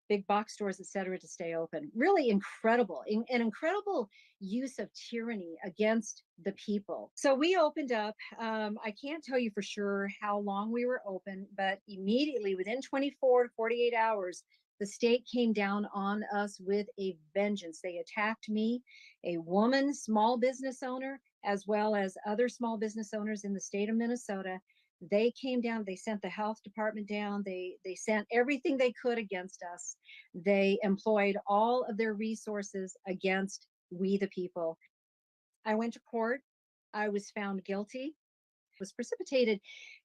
big box stores, et cetera, to stay open. Really incredible, an incredible use of tyranny against the people. So we opened up. I can't tell you for sure how long we were open, but immediately within 24 to 48 hours, the state came down on us with a vengeance. They attacked me, a woman, small business owner, as well as other small business owners in the state of Minnesota. They came down, they sent the health department down, they sent everything they could against us. They employed all of their resources against we the people. I went to court. I was found guilty, was precipitated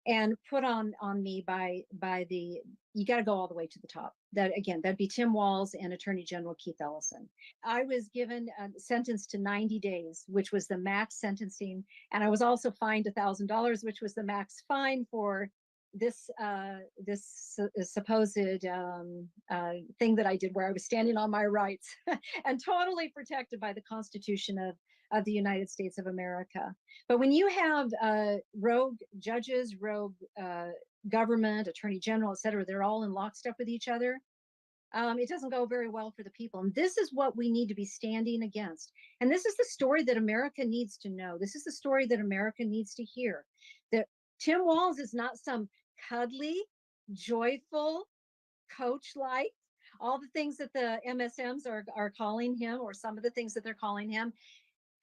and put on me by the, you got to go all the way to the top. That again, that'd be Tim Walz and Attorney General Keith Ellison. I was given sentenced to 90 days, which was the max sentencing. And I was also fined $1,000, which was the max fine for this supposed thing that I did, where I was standing on my rights and totally protected by the Constitution of the United States of America. But when you have rogue judges, rogue government, attorney general, et cetera, they're all in lockstep with each other, it doesn't go very well for the people. And this is what we need to be standing against. And this is the story that America needs to know. This is the story that America needs to hear. That Tim Walz is not some cuddly, joyful coach like, all the things that the MSMs are calling him, or some of the things that they're calling him.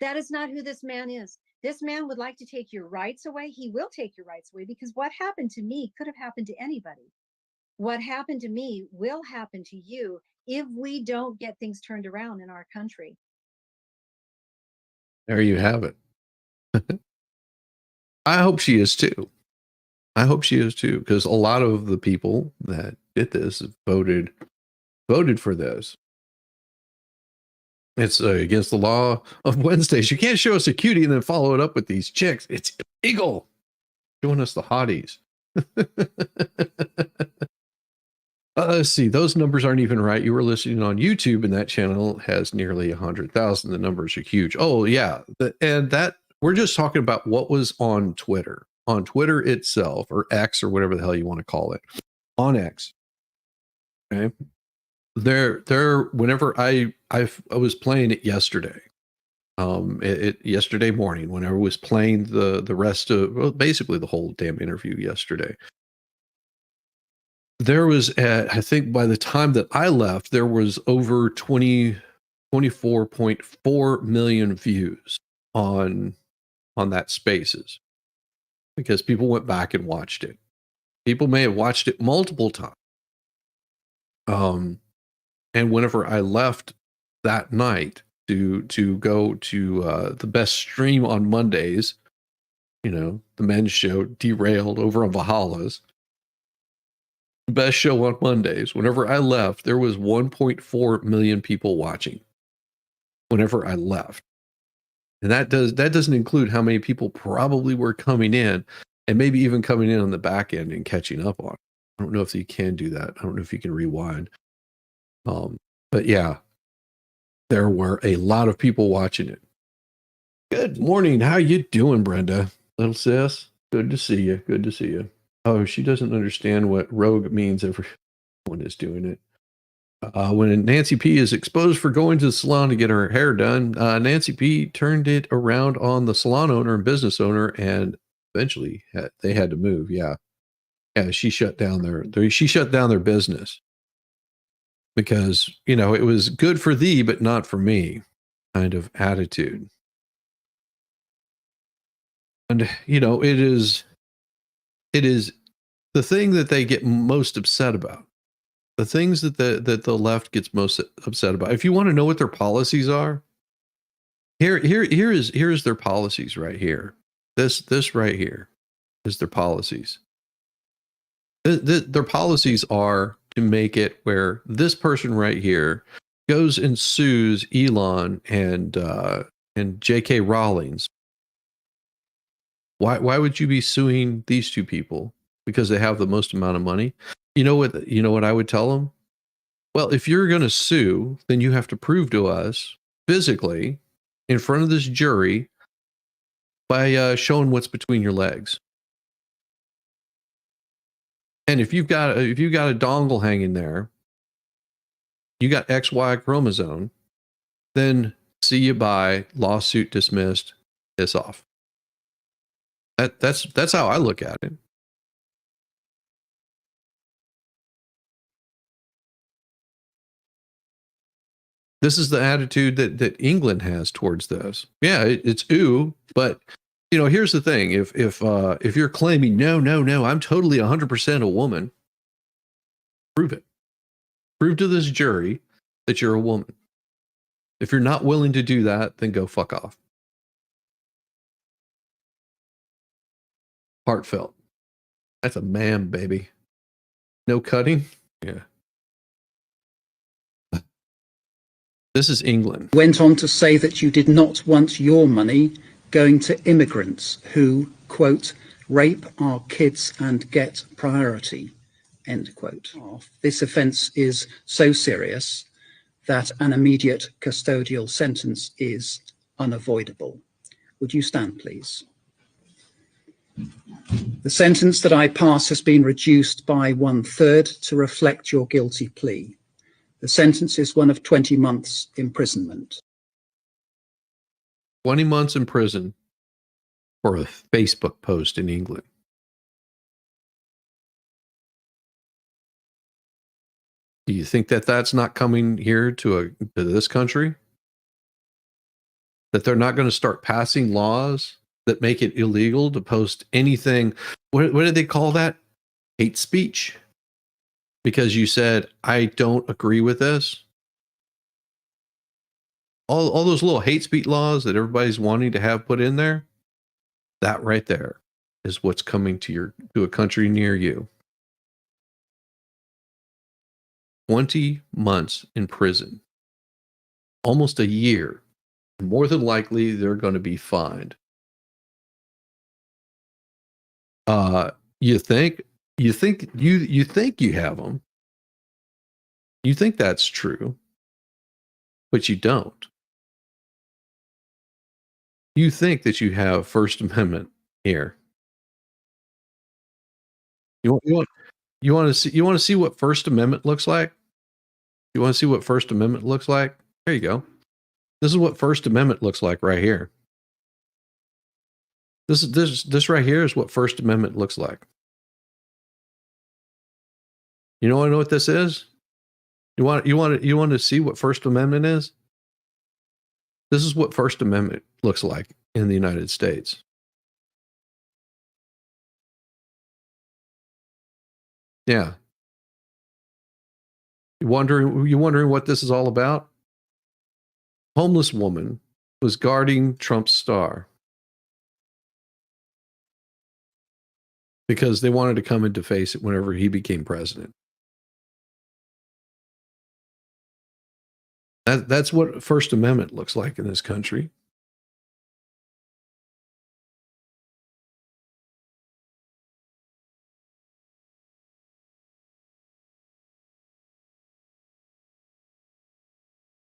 That is not who this man is. This man would like to take your rights away. He will take your rights away, because what happened to me could have happened to anybody. What happened to me will happen to you if we don't get things turned around in our country. There you have it. I hope she is too. I hope she is too, because a lot of the people that did this voted for this. It's against the law of Wednesdays. You can't show us a cutie and then follow it up with these chicks. It's illegal. Showing us the hotties. Let's see. Those numbers aren't even right. You were listening on YouTube, and that channel has nearly 100,000. The numbers are huge. Oh yeah, and that we're just talking about what was on Twitter. On Twitter itself, or X, or whatever the hell you want to call it, on X. Okay. There. Whenever I was playing it yesterday, yesterday morning, whenever I was playing the rest of, well, basically the whole damn interview yesterday, there was I think by the time that I left, there was over 24.4 million views on that Spaces, because people went back and watched it. People may have watched it multiple times. And whenever I left that night to go to the best stream on Mondays, the men's show Derailed over on Valhalla's, best show on Mondays. Whenever I left, there was 1.4 million people watching. Whenever I left, and that doesn't include how many people probably were coming in, and maybe even coming in on the back end and catching up on it. I don't know if you can do that. I don't know if you can rewind. But yeah, there were a lot of people watching it. Good morning. How you doing, Brenda? Little sis? Good to see you. Good to see you. Oh, she doesn't understand what rogue means. Everyone is doing it. When Nancy P is exposed for going to the salon to get her hair done, Nancy P turned it around on the salon owner and business owner, and eventually they had to move. Yeah, she shut down their business because it was good for thee but not for me kind of attitude. And it is the thing that they get most upset about. The things that the left gets most upset about. If you want to know what their policies are, here is their policies right here. This right here is their policies. Their policies are to make it where this person right here goes and sues Elon and J.K. Rowling. Why would you be suing these two people? Because they have the most amount of money. You know what I would tell them? Well, if you're going to sue, then you have to prove to us physically in front of this jury by showing what's between your legs. And if you've got a dongle hanging there, you got XY chromosome, then see you by lawsuit dismissed, piss off. That's how I look at it. This is the attitude that England has towards this. Yeah, it's ooh, but here's the thing: if you're claiming no, I'm totally 100% a woman, prove it. Prove to this jury that you're a woman. If you're not willing to do that, then go fuck off. Heartfelt. That's a man, baby. No cutting. Yeah. This is England. Went on to say that you did not want your money going to immigrants who, quote, rape our kids and get priority, end quote. This offence is so serious that an immediate custodial sentence is unavoidable. Would you stand, please? The sentence that I pass has been reduced by 1/3 to reflect your guilty plea. The sentence is one of 20 months imprisonment. 20 months in prison for a Facebook post in England. Do you think that that's not coming here to this country? That they're not going to start passing laws that make it illegal to post anything? What did they call that? Hate speech? Because you said, I don't agree with this. All those little hate speech laws that everybody's wanting to have put in there, that right there is what's coming to a country near you. 20 months in prison, almost a year. More than likely, they're going to be fined. You think you have them. You think that's true, but you don't. You think that you have First Amendment here. You want to see what First Amendment looks like? You want to see what First Amendment looks like? There you go. This is what First Amendment looks like right here. This right here is what First Amendment looks like. You know what this is? You want to see what First Amendment is? This is what First Amendment looks like in the United States. Yeah. You wondering what this is all about? Homeless woman was guarding Trump's star because they wanted to come and deface it whenever he became president. That's what First Amendment looks like in this country.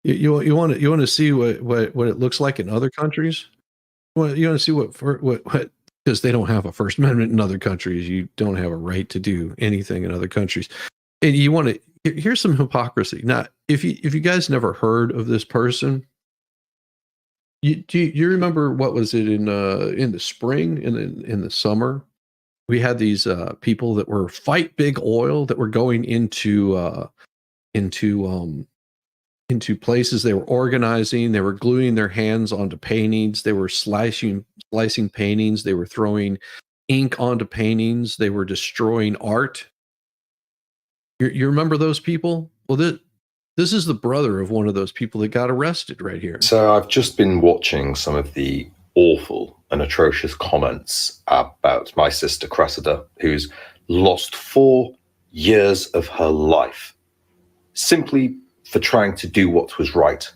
You want to see what it looks like in other countries? You want to see what because they don't have a First Amendment in other countries. You don't have a right to do anything in other countries. And you want to, here's some hypocrisy. Now, if you guys never heard of this person, you remember what was it in the spring, in the summer? We had these people that were fight big oil that were going into places. They were organizing. They were gluing their hands onto paintings. They were slicing paintings. They were throwing ink onto paintings. They were destroying art. You remember those people? Well, this is the brother of one of those people that got arrested right here. So I've just been watching some of the awful and atrocious comments about my sister Cressida, who's lost 4 years of her life simply for trying to do what was right.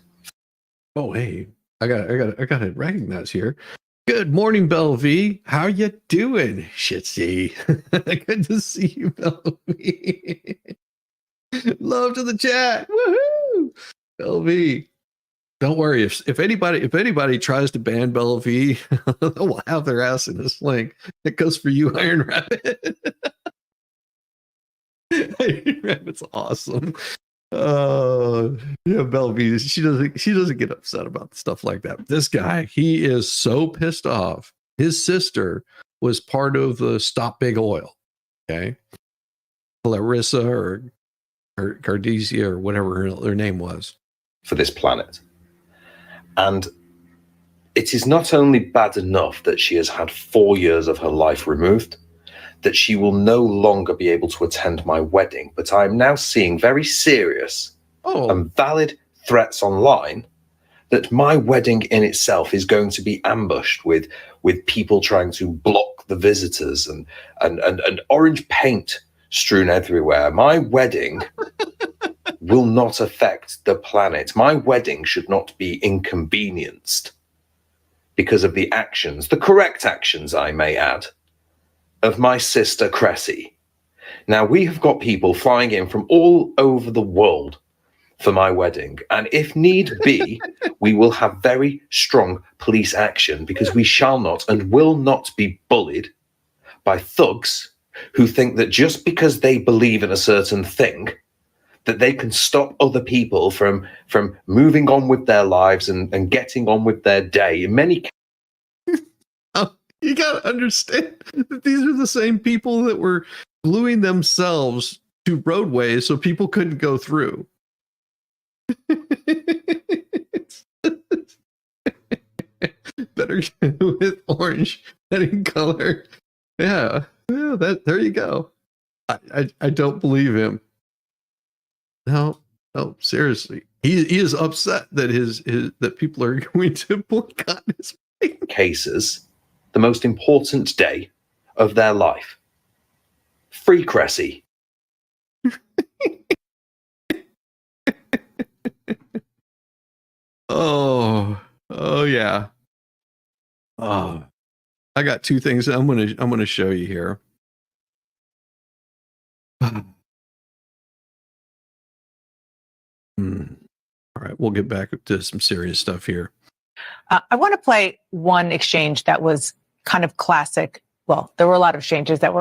Oh, hey, I got to recognize here. Good morning, Belle V. How you doing, Shitsy? Good to see you, Belle V. Love to the chat. Woohoo! Belle V. Don't worry, if anybody tries to ban Belle V, they'll have their ass in a sling. It goes for you, Iron Rabbit. Iron Rabbit's awesome. Yeah, Belle V, she doesn't get upset about stuff like that. This guy, he is so pissed off. His sister was part of the Stop Big Oil. Okay, Clarissa or Cardesia or whatever her name was, for this planet. And it is not only bad enough that she has had 4 years of her life removed, that she will no longer be able to attend my wedding, but I am now seeing very serious and valid threats online that my wedding in itself is going to be ambushed with people trying to block the visitors and orange paint strewn everywhere. My wedding will not affect the planet. My wedding should not be inconvenienced because of the actions, the correct actions, I may add, of my sister Cressy. Now, we have got people flying in from all over the world for my wedding, and if need be, we will have very strong police action, because we shall not and will not be bullied by thugs who think that just because they believe in a certain thing, that they can stop other people from moving on with their lives and getting on with their day. In many cases, you gotta understand that these are the same people that were gluing themselves to roadways so people couldn't go through. Better with orange heading color. Yeah, that there you go. I don't believe him. No, seriously. He is upset that that people are going to boycott his cases, the most important day of their life. Free Cressy. Oh yeah. Oh, I got two things I'm gonna show you here. All right, we'll get back to some serious stuff here. I want to play one exchange that was kind of classic. Well, there were a lot of exchanges that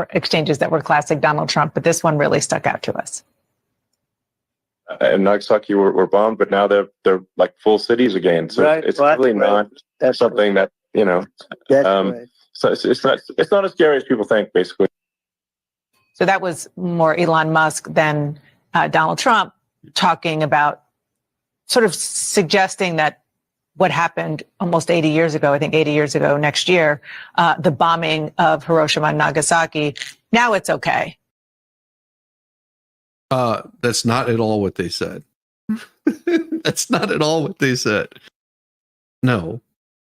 were classic Donald Trump, but this one really stuck out to us. And Nagasaki were bombed, but now they're like full cities again. So right, it's really not something that, you know. So it's not as scary as people think, basically. So that was more Elon Musk than Donald Trump talking about, sort of suggesting that what happened almost 80 years ago, I think 80 years ago next year, the bombing of Hiroshima and Nagasaki, now it's okay. That's not at all what they said. That's not at all what they said. No,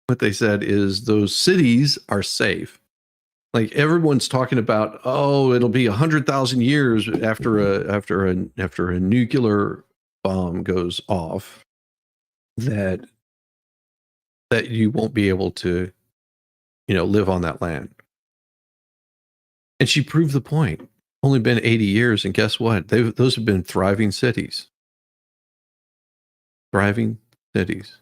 what they said is those cities are safe. Like everyone's talking about, oh, it'll be 100,000 years after a nuclear bomb goes off that you won't be able to, live on that land. And she proved the point. Only been 80 years, and guess what? Those have been thriving cities. Thriving cities.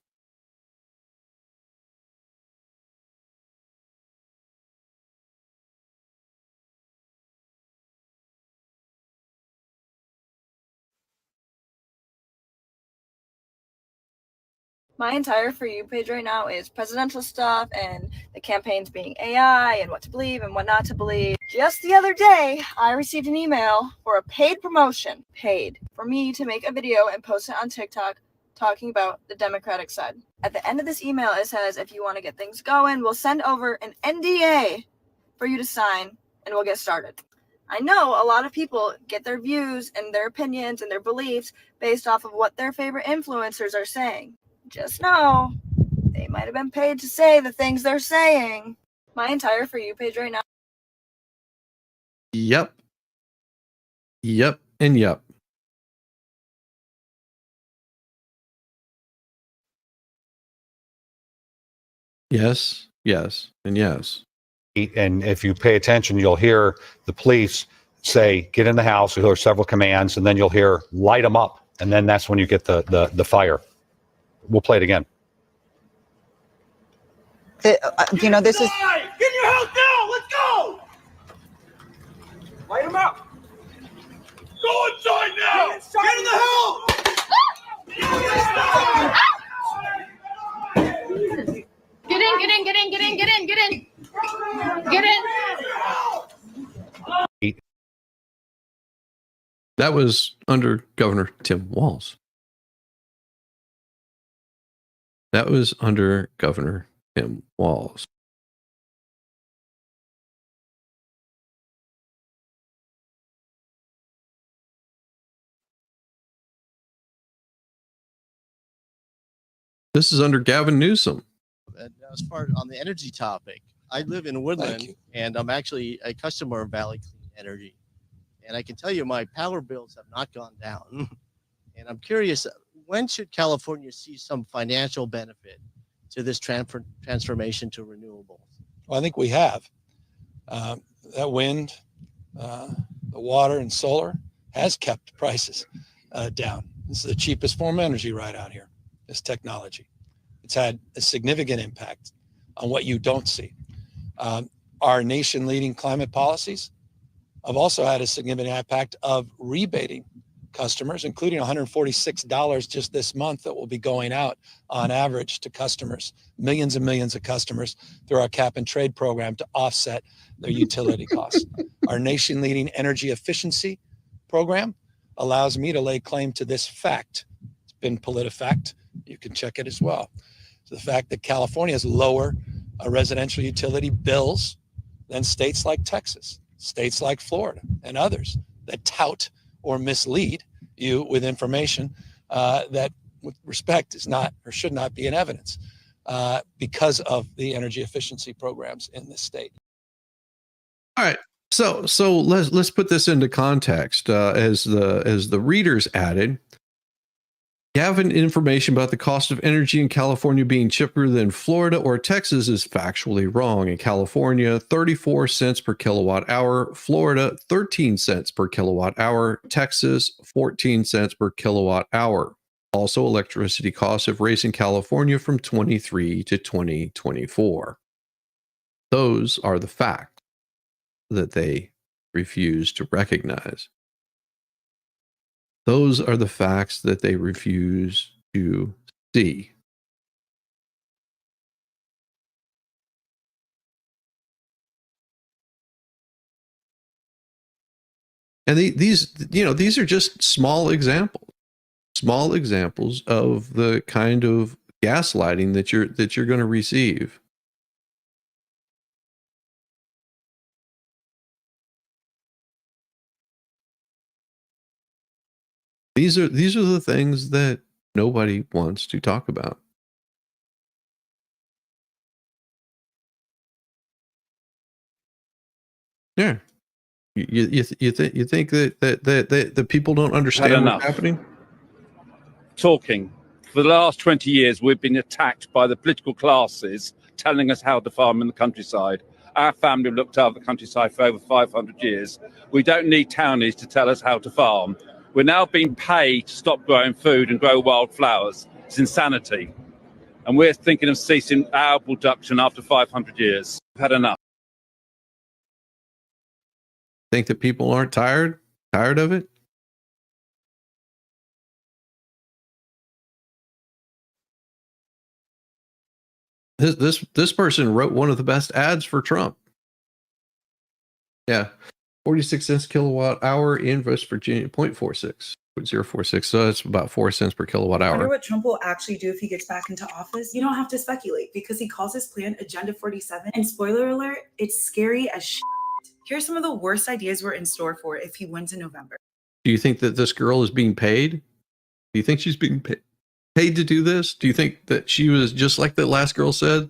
My entire For You page right now is presidential stuff and the campaigns being AI and what to believe and what not to believe. Just the other day, I received an email for a paid promotion, paid, for me to make a video and post it on TikTok talking about the Democratic side. At the end of this email, it says, if you want to get things going, we'll send over an NDA for you to sign and we'll get started. I know a lot of people get their views and their opinions and their beliefs based off of what their favorite influencers are saying. Just know, they might have been paid to say the things they're saying. My entire For You page right now. Yep. Yep. And yep. Yes. Yes. And yes. And if you pay attention, you'll hear the police say, get in the house. You'll hear several commands, and then you'll hear light them up. And then that's when you get the fire. We'll play it again. You know, this is. Get in your house now! Let's go! Light him up! Go inside now! Get in the house! Get in, get in, get in, get in, get in, get in. Get in. That was under Governor Tim Walz. That was under Governor Tim Walz. This is under Gavin Newsom. As far on the energy topic, I live in Woodland and I'm actually a customer of Valley Clean Energy. And I can tell you my power bills have not gone down. And I'm curious, when should California see some financial benefit to this transformation to renewables? Well, I think we have. That wind, the water and solar has kept prices down. This is the cheapest form of energy right out here, this technology. It's had a significant impact on what you don't see. Our nation-leading climate policies have also had a significant impact of rebating customers, including $146 just this month that will be going out on average to customers, millions and millions of customers through our cap and trade program to offset their utility costs. Our nation-leading energy efficiency program allows me to lay claim to this fact. It's been PolitiFact. You can check it as well. So the fact that California has lower residential utility bills than states like Texas, states like Florida, and others that tout or mislead you with information that, with respect, is not or should not be in evidence because of the energy efficiency programs in this state. All right. So let's put this into context. As the readers added, Gavin, information about the cost of energy in California being cheaper than Florida or Texas is factually wrong. In California, 34 cents per kilowatt hour, Florida, 13 cents per kilowatt hour, Texas, 14 cents per kilowatt hour. Also, electricity costs have risen in California from 23 to 2024. Those are the facts that they refuse to recognize. Those are the facts that they refuse to see. And these are just small examples of the kind of gaslighting that you're going to receive. These are the things that nobody wants to talk about. Yeah. You think that the people don't understand what's happening? Talking. For the last 20 years, we've been attacked by the political classes telling us how to farm in the countryside. Our family have looked after the countryside for over 500 years. We don't need townies to tell us how to farm. We're now being paid to stop growing food and grow wildflowers. It's insanity. And we're thinking of ceasing our production after 500 years. We've had enough. Think that people aren't tired of it? this person wrote one of the best ads for Trump. Yeah, 46 cents kilowatt hour in West Virginia, 0.46. So that's about 4 cents per kilowatt I wonder hour. what Trump will actually do if he gets back into office. You don't have to speculate because he calls his plan Agenda 47. And spoiler alert, it's scary as shit. Here's some of the worst ideas we're in store for if he wins in November. Do you think that this girl is being paid? Do you think she's being paid to do this? Do you think that she was just like the last girl said?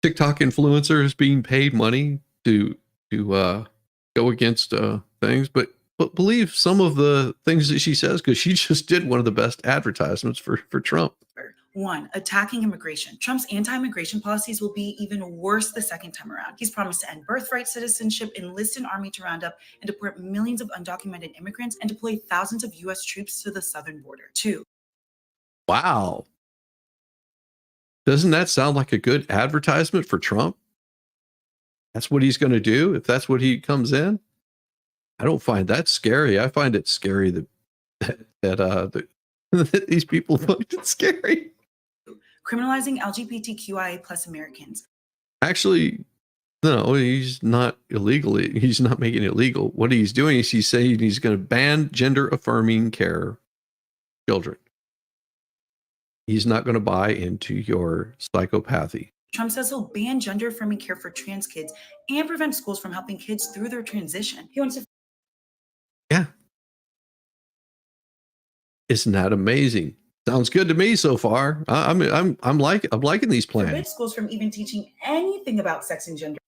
TikTok influencers being paid money to go against things, but believe some of the things that she says because she just did one of the best advertisements for Trump. 1, attacking immigration. Trump's anti-immigration policies will be even worse the second time around. He's promised to end birthright citizenship, enlist an army to round up and deport millions of undocumented immigrants, and deploy thousands of U.S. troops to the southern border. 2. Wow. Doesn't that sound like a good advertisement for Trump? That's what he's going to do if that's what he comes in. I don't find that scary. I find it scary that these people find it scary. Criminalizing LGBTQIA plus Americans. Actually, no, he's not illegally. He's not making it illegal. What he's doing is he's saying he's going to ban gender affirming care children. He's not going to buy into your psychopathy. Trump says he'll ban gender affirming care for trans kids and prevent schools from helping kids through their transition. He wants to. Yeah. Isn't that amazing? Sounds good to me so far. I'm liking these plans. Forbid schools from even teaching anything about sex and gender.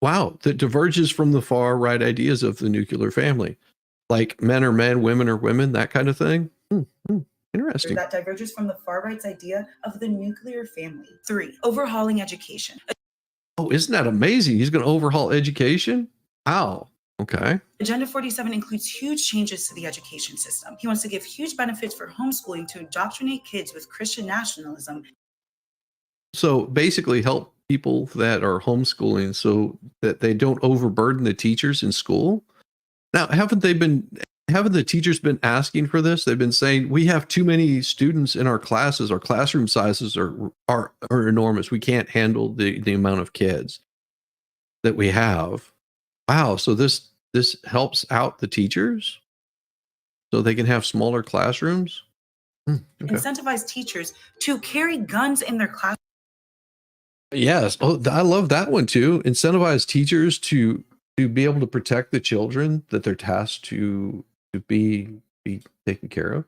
Wow, that diverges from the far right ideas of the nuclear family, like men are men, women are women, that kind of thing. Interesting. That diverges from the far right's idea of the nuclear family. 3, overhauling education. Oh, isn't that amazing? He's going to overhaul education? Wow. Okay. Agenda 47 includes huge changes to the education system. He wants to give huge benefits for homeschooling to indoctrinate kids with Christian nationalism. So basically help people that are homeschooling so that they don't overburden the teachers in school. Now, haven't the teachers been asking for this? They've been saying we have too many students in our classes. Our classroom sizes are enormous. We can't handle the amount of kids that we have. Wow. So this helps out the teachers so they can have smaller classrooms. Okay. Incentivize teachers to carry guns in their class. Yes. Oh, I love that one too. Incentivize teachers to be able to protect the children that they're tasked to be taken care of.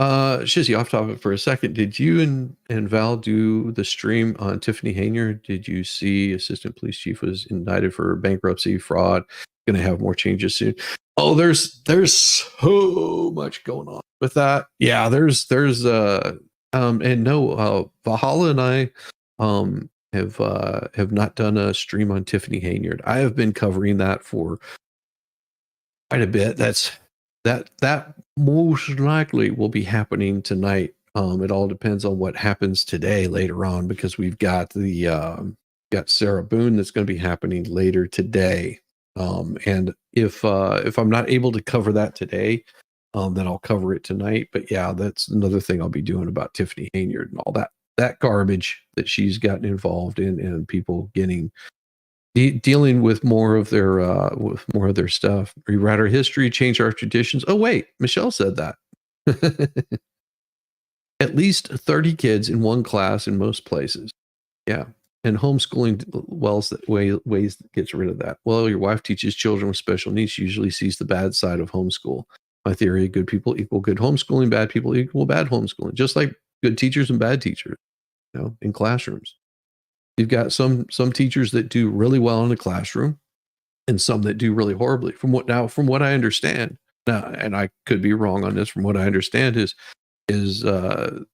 Shizzy, off topic for a second. Did you and Val do the stream on Tiffany Hayner? Did you see Assistant Police Chief was indicted for bankruptcy, fraud? Going to have more changes soon. Oh, there's so much going on with that. Yeah, there's and no, Valhalla and I have not done a stream on Tiffany Hayner. I have been covering that for quite a bit. That most likely will be happening tonight. It all depends on what happens today later on, because we've got got Sarah Boone that's going to be happening later today. And if I'm not able to cover that today, then I'll cover it tonight. But yeah, that's another thing I'll be doing about Tiffany Hayner and all that garbage that she's gotten involved in, and people dealing with more of their stuff. Rewrite our history, change our traditions. Oh wait, Michelle said that. At least 30 kids in one class in most places. Yeah. And homeschooling ways that gets rid of that. Well, your wife teaches children with special needs. She usually sees the bad side of homeschool. My theory: good people equal good homeschooling, bad people equal bad homeschooling. Just like good teachers and bad teachers, in classrooms. You've got some teachers that do really well in the classroom, and some that do really horribly. From what I understand, now, and I could be wrong on this. From what I understand is the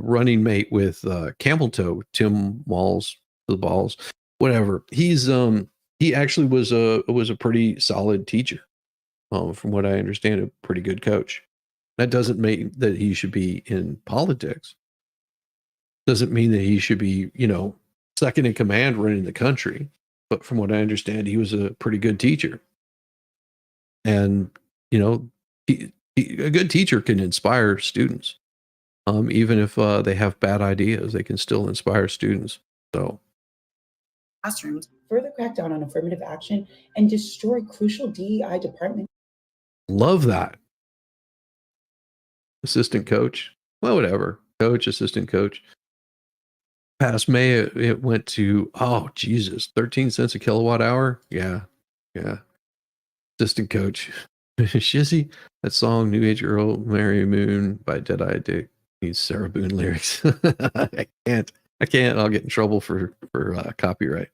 running mate with Camel Toe, Tim Walls, the balls, whatever. He actually was a pretty solid teacher. From what I understand, a pretty good coach. That doesn't mean that he should be in politics. Doesn't mean that he should be, second in command running the country. But from what I understand, he was a pretty good teacher. And, a good teacher can inspire students. Even if they have bad ideas, they can still inspire students. So classrooms, further crack down on affirmative action, and destroy crucial DEI departments. love that. Assistant coach. Well, whatever. Coach, assistant coach. Past May, it went to, oh, Jesus, 13 cents a kilowatt hour. Yeah. Yeah. Assistant coach. Shizzy. That song, New Age Girl, Mary Moon by Deadeye Dick. Needs Sarah Boone lyrics. I can't. I'll get in trouble for copyright.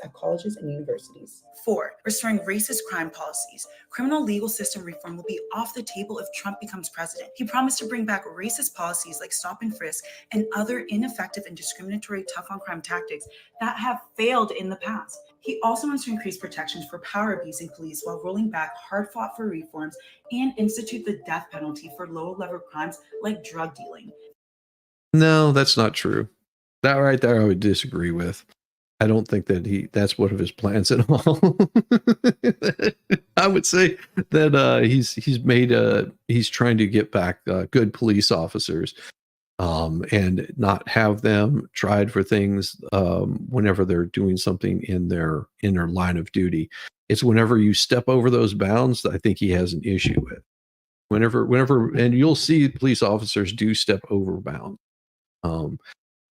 At colleges and universities. 4. Restoring racist crime policies. Criminal legal system reform will be off the table if Trump becomes president. He promised to bring back racist policies like stop and frisk and other ineffective and discriminatory tough on crime tactics that have failed in the past. He also wants to increase protections for power abusing police while rolling back hard fought for reforms and institute the death penalty for low level crimes like drug dealing. No, that's not true. That right there, I would disagree with. I don't think that that's one of his plans at all. I would say that he's trying to get back good police officers and not have them tried for things whenever they're doing something in their line of duty. It's whenever you step over those bounds that I think he has an issue with. Whenever, and you'll see police officers do step over bounds.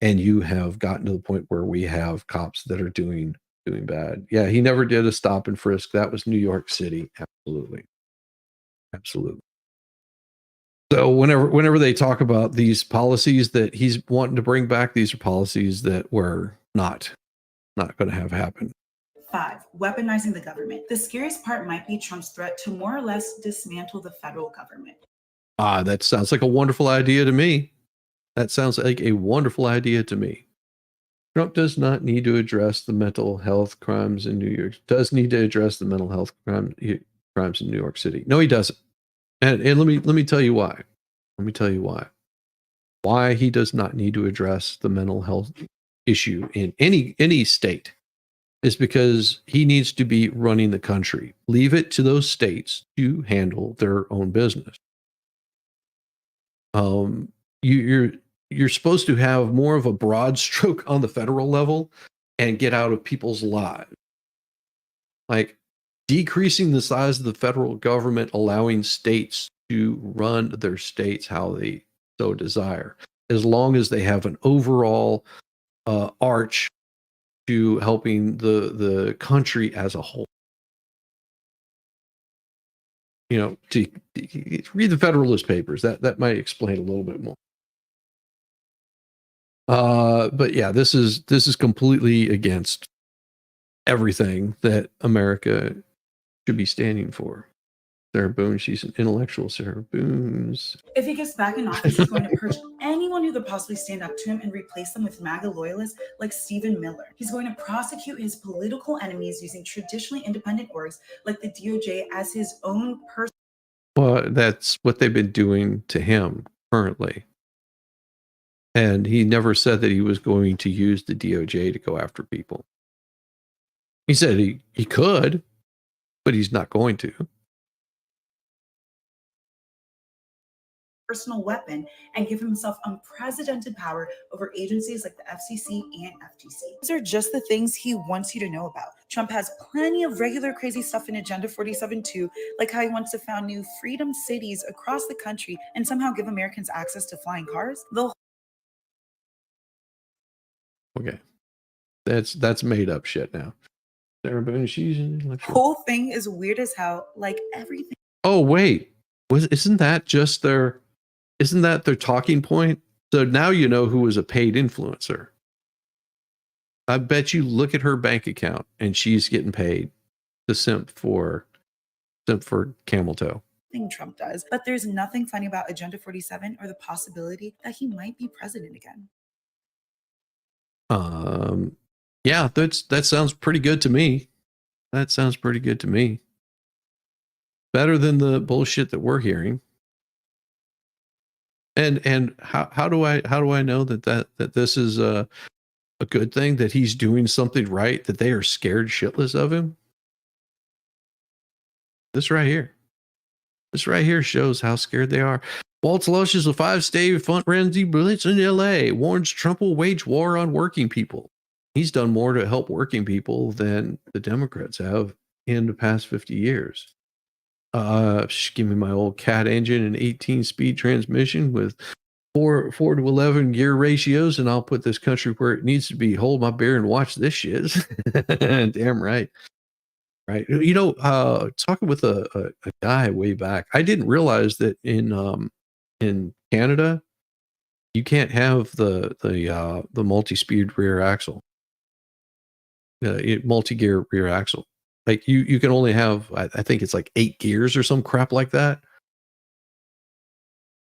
And you have gotten to the point where we have cops that are doing bad. Yeah, he never did a stop and frisk. That was New York City. Absolutely. So whenever they talk about these policies that he's wanting to bring back, these are policies that were not going to have happen. 5. Weaponizing the government. The scariest part might be Trump's threat to more or less dismantle the federal government. That sounds like a wonderful idea to me. Trump does not need to address the mental health crimes in New York. Does need to address the mental health crimes in New York City. No, he doesn't. And let me tell you why. Why he does not need to address the mental health issue in any state is because he needs to be running the country. Leave it to those states to handle their own business. You're supposed to have more of a broad stroke on the federal level and get out of people's lives. Like decreasing the size of the federal government, allowing states to run their states how they so desire, as long as they have an overall arch to helping the country as a whole. You know, to read the Federalist Papers. That might explain a little bit more. But yeah, this is completely against everything that America should be standing for. Sarah Boone, she's an intellectual. Sarah Boone's. If he gets back in office, he's going to purge anyone who could possibly stand up to him and replace them with MAGA loyalists like Stephen Miller. He's going to prosecute his political enemies using traditionally independent orgs like the DOJ as his own person. Well, that's what they've been doing to him currently. And he never said that he was going to use the DOJ to go after people. He said he could, but he's not going to. Personal weapon and give himself unprecedented power over agencies like the FCC and FTC. These are just the things he wants you to know about. Trump has plenty of regular crazy stuff in Agenda 47 too, like how he wants to found new freedom cities across the country and somehow give Americans access to flying cars. Okay. That's made up shit now. Sarah Boone, she's an intellectual. Whole thing is weird as hell, like everything. Oh, wait. Isn't that their talking point? So now you know who was a paid influencer. I bet you look at her bank account and she's getting paid to simp for camel toe. Thing Trump does, but there's nothing funny about Agenda 47 or the possibility that he might be president again. Yeah, that sounds pretty good to me. Better than the bullshit that we're hearing. And how do I know that this is a good thing, that he's doing something right, that they are scared shitless of him? This right here shows how scared they are. Waltz launches a 5-state frenzy blitz in LA, warns Trump will wage war on working people. He's done more to help working people than the Democrats have in the past 50 years. Just give me my old cat engine and 18-speed transmission with 4 to 11 gear ratios, and I'll put this country where it needs to be. Hold my beer and watch this shit. Damn right. Right. You know, talking with a guy way back, I didn't realize that in Canada, you can't have the multi-speed rear axle, multi-gear rear axle. Like you can only have, I think it's like 8 gears or some crap like that.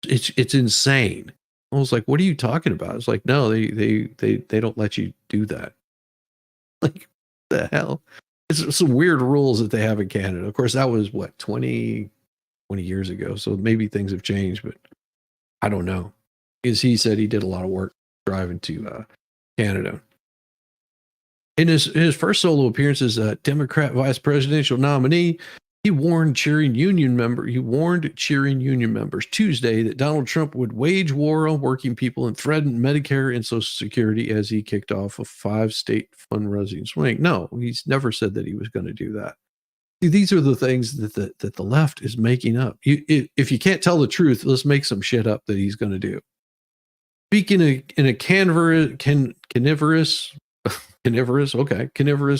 It's insane. I was like, what are you talking about? It's like, no, they don't let you do that. Like, the hell? It's some weird rules that they have in Canada. Of course, that was what, 20 years ago. So maybe things have changed, but I don't know. Because he said he did a lot of work driving to Canada. In his first solo appearance as a Democrat vice presidential nominee, he warned cheering union members Tuesday that Donald Trump would wage war on working people and threaten Medicare and Social Security as he kicked off a 5-state fundraising swing. No, he's never said that he was going to do that. See, these are the things that the left is making up. If you can't tell the truth, let's make some shit up that he's going to do. Speaking in a carnivorous,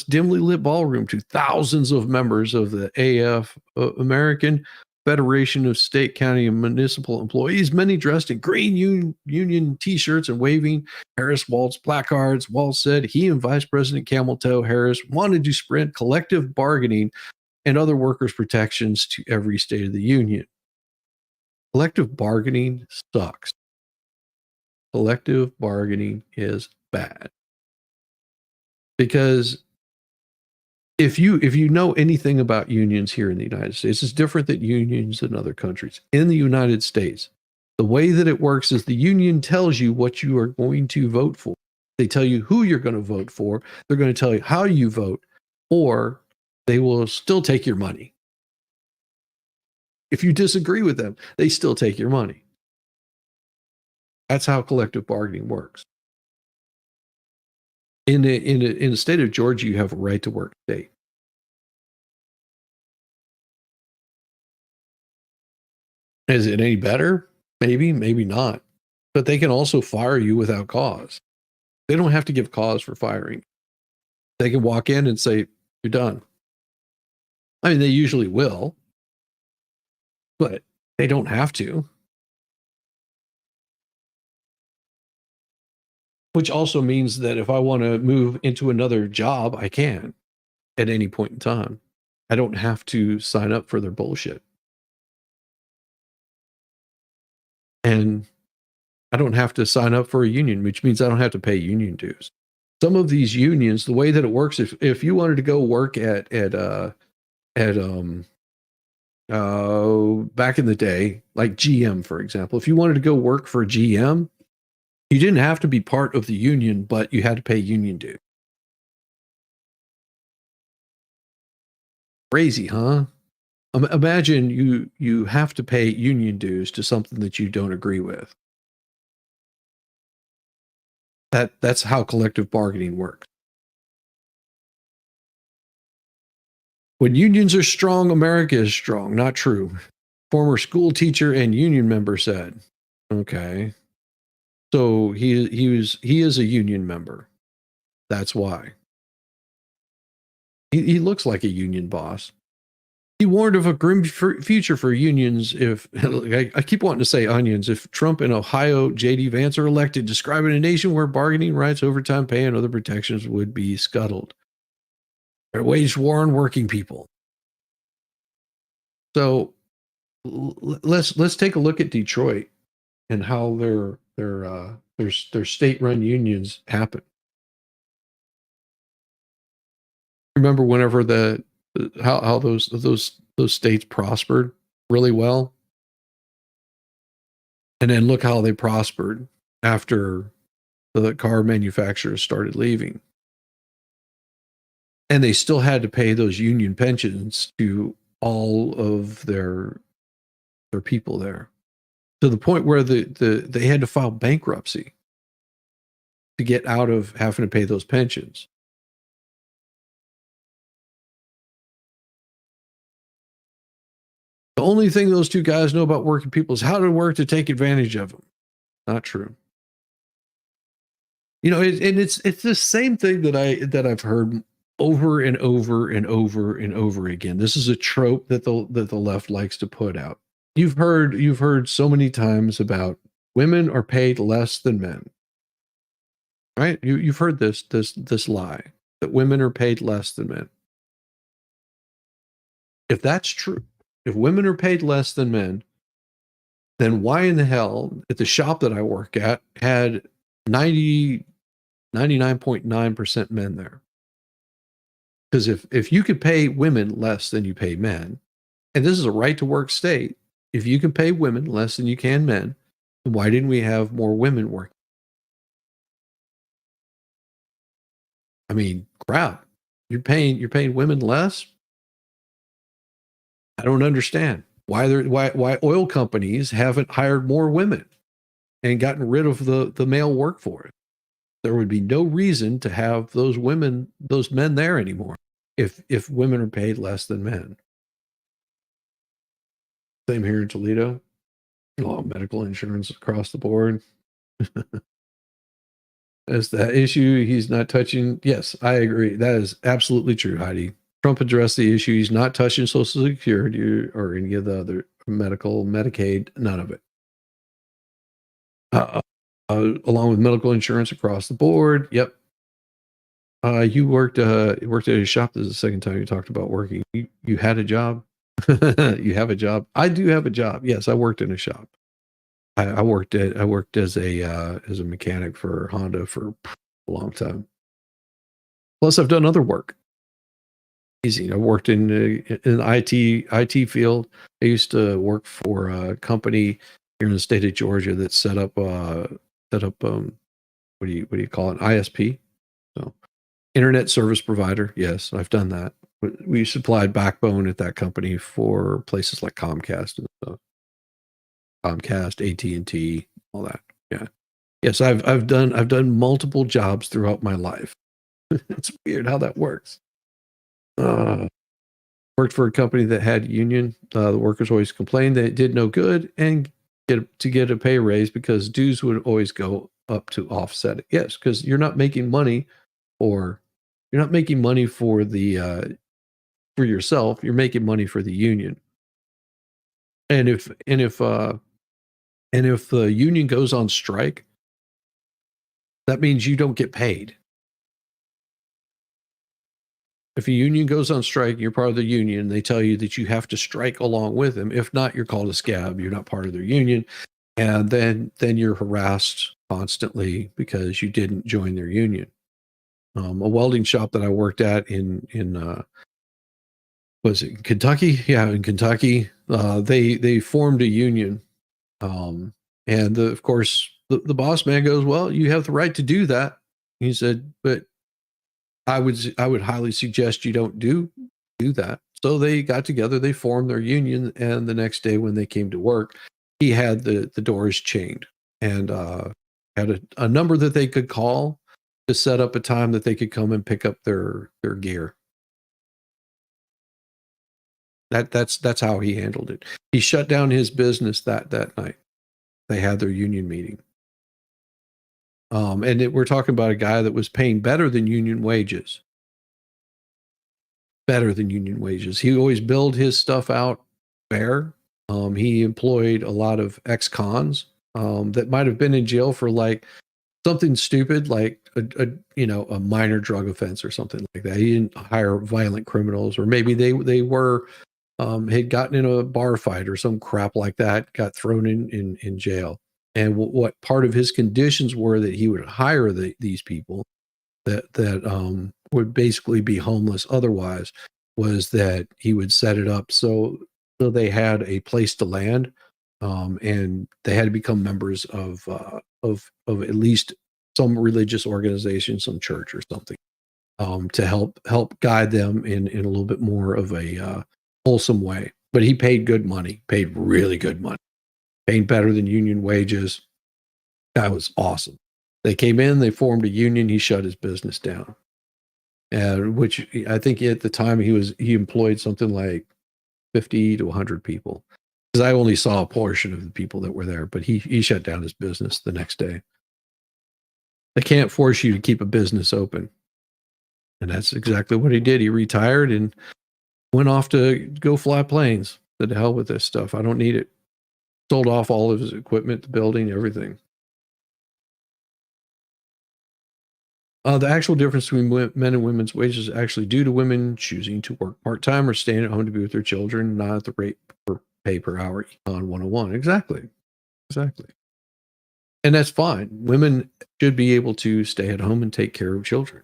dimly lit ballroom to thousands of members of the AF, American Federation of State, County, and Municipal Employees, many dressed in green union t-shirts and waving Harris Waltz placards. Waltz said he and Vice President Camel Toe Harris wanted to spread collective bargaining and other workers' protections to every state of the union. Collective bargaining sucks. Collective bargaining is bad. Because if you know anything about unions here in the United States, it's different than unions in other countries. In the United States, the way that it works is the union tells you what you are going to vote for. They tell you who you're going to vote for. They're going to tell you how you vote, or they will still take your money. If you disagree with them, they still take your money. That's how collective bargaining works. In the state of Georgia, you have a right to work state. Is it any better? Maybe, maybe not. But they can also fire you without cause. They don't have to give cause for firing. They can walk in and say, you're done. I mean, they usually will, but they don't have to. Which also means that if I want to move into another job, I can at any point in time. I don't have to sign up for their bullshit. And I don't have to sign up for a union, which means I don't have to pay union dues. Some of these unions, the way that it works, if you wanted to go work at back in the day, like GM, for example, if you wanted to go work for GM, you didn't have to be part of the union, but you had to pay union dues. Crazy, huh? Imagine you have to pay union dues to something that you don't agree with. That's how collective bargaining works. When unions are strong, America is strong. Not true. Former school teacher and union member said. Okay. So he is a union member. That's why. He looks like a union boss. He warned of a grim future for unions if, I keep wanting to say onions, if Trump and Ohio J.D. Vance are elected, describing a nation where bargaining rights, overtime pay, and other protections would be scuttled. They waged war on working people. So let's take a look at Detroit and how their state-run unions happen. Remember whenever how those states prospered really well, and then look how they prospered after the car manufacturers started leaving, and they still had to pay those union pensions to all of their people there. to the point where they had to file bankruptcy to get out of having to pay those pensions. The only thing those two guys know about working people is how to work to take advantage of them. Not true. You know, and it's the same thing that I've heard over and over and over and over again. This is a trope that the left likes to put out. You've heard so many times about women are paid less than men. Right? You've heard this lie that women are paid less than men. If that's true, if women are paid less than men, then why in the hell at the shop that I work at had 99.9% men there? Because if you could pay women less than you pay men, and this is a right to work state, if you can pay women less than you can men, then why didn't we have more women working? I mean, crap. You're paying women less? I don't understand why oil companies haven't hired more women and gotten rid of the male workforce. There would be no reason to have those men there anymore if women are paid less than men. Same here in Toledo. Medical insurance across the board. As that issue he's not touching. Yes, I agree. That is absolutely true, Heidi. Trump addressed the issue. He's not touching Social Security or any of the other Medicaid, none of it. Along with medical insurance across the board. Yep. You worked at a shop. This is the second time you talked about working. You had a job. You have a job. I do have a job. Yes, I worked in a shop. I worked as a mechanic for Honda for a long time. Plus, I've done other work. Easy. I worked in IT field. I used to work for a company here in the state of Georgia that set up what do you call it? ISP. So internet service provider. Yes, I've done that. We supplied backbone at that company for places like Comcast and stuff. Comcast, AT&T, all that. Yeah. Yes, I've done multiple jobs throughout my life. It's weird how that works. Worked for a company that had union. The workers always complained that it did no good and get a pay raise because dues would always go up to offset it. Yes, because you're not making money for the for yourself. You're making money for the union. And if the union goes on strike, that means you don't get paid. If a union goes on strike, you're part of the union, they tell you that you have to strike along with them. If not, you're called a scab. You're not part of their union. And then you're harassed constantly because you didn't join their union. A welding shop that I worked at in was it Kentucky? Yeah, in Kentucky. They formed a union. And of course, the boss man goes, well, you have the right to do that. He said, but I would highly suggest you don't do that. So they got together, they formed their union, and the next day when they came to work, he had the doors chained and had a number that they could call to set up a time that they could come and pick up their gear. That's how he handled it. He shut down his business that night. They had their union meeting. We're talking about a guy that was paying better than union wages. Better than union wages. He always billed his stuff out fair. He employed a lot of ex-cons that might have been in jail for like something stupid, like a minor drug offense or something like that. He didn't hire violent criminals, or maybe they were had gotten in a bar fight or some crap like that, got thrown in jail. And what part of his conditions were that he would hire these people that would basically be homeless otherwise, was that he would set it up so they had a place to land, and they had to become members of at least some religious organization, some church or something, to help guide them in a little bit more of a wholesome way. But he paid good money, paid really good money. paying better than union wages. That was awesome. They came in, they formed a union. He shut his business down, and which I think at the time he employed something like 50 to 100 people. Because I only saw a portion of the people that were there, but he shut down his business the next day. They can't force you to keep a business open. And that's exactly what he did. He retired and went off to go fly planes. Said, to hell with this stuff. I don't need it. Sold off all of his equipment, the building, everything. The actual difference between men and women's wages is actually due to women choosing to work part-time or staying at home to be with their children, not at the rate per pay per hour on 101. Exactly. And that's fine. Women should be able to stay at home and take care of children.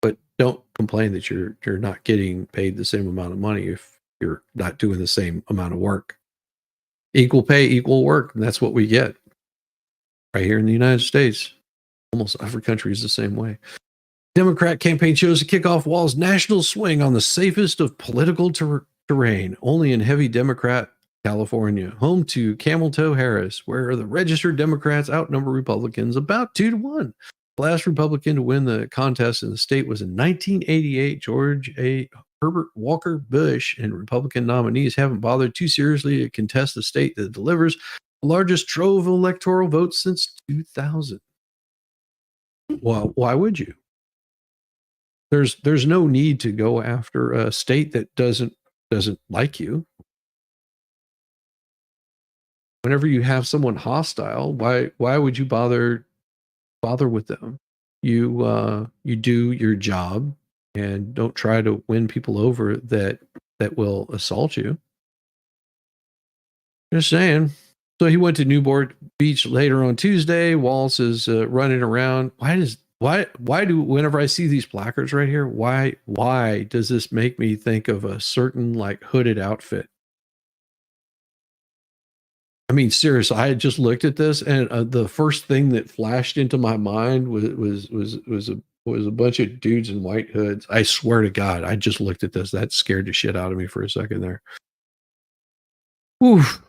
But don't complain that you're not getting paid the same amount of money if you're not doing the same amount of work. Equal pay, equal work. And that's what we get right here in the United States. Almost every country is the same way. Democrat campaign chose to kick off Wall's national swing on the safest of political terrain, only in heavy Democrat California, home to Camel Toe Harris, where the registered Democrats outnumber Republicans about 2-1. The last Republican to win the contest in the state was in 1988. George A. Herbert Walker Bush and Republican nominees haven't bothered too seriously to contest the state that delivers the largest trove of electoral votes since 2000. Well, why would you? There's no need to go after a state that doesn't like you. Whenever you have someone hostile, why would you bother with them? You do your job and don't try to win people over that will assault you. Just saying. So he went to Newport Beach later on Tuesday. Walls is running around. Why do whenever I see these placards right here, why does this make me think of a certain like hooded outfit? I mean, seriously, I had just looked at this, and the first thing that flashed into my mind was a bunch of dudes in white hoods. I swear to God, I just looked at this. That scared the shit out of me for a second there. Oof.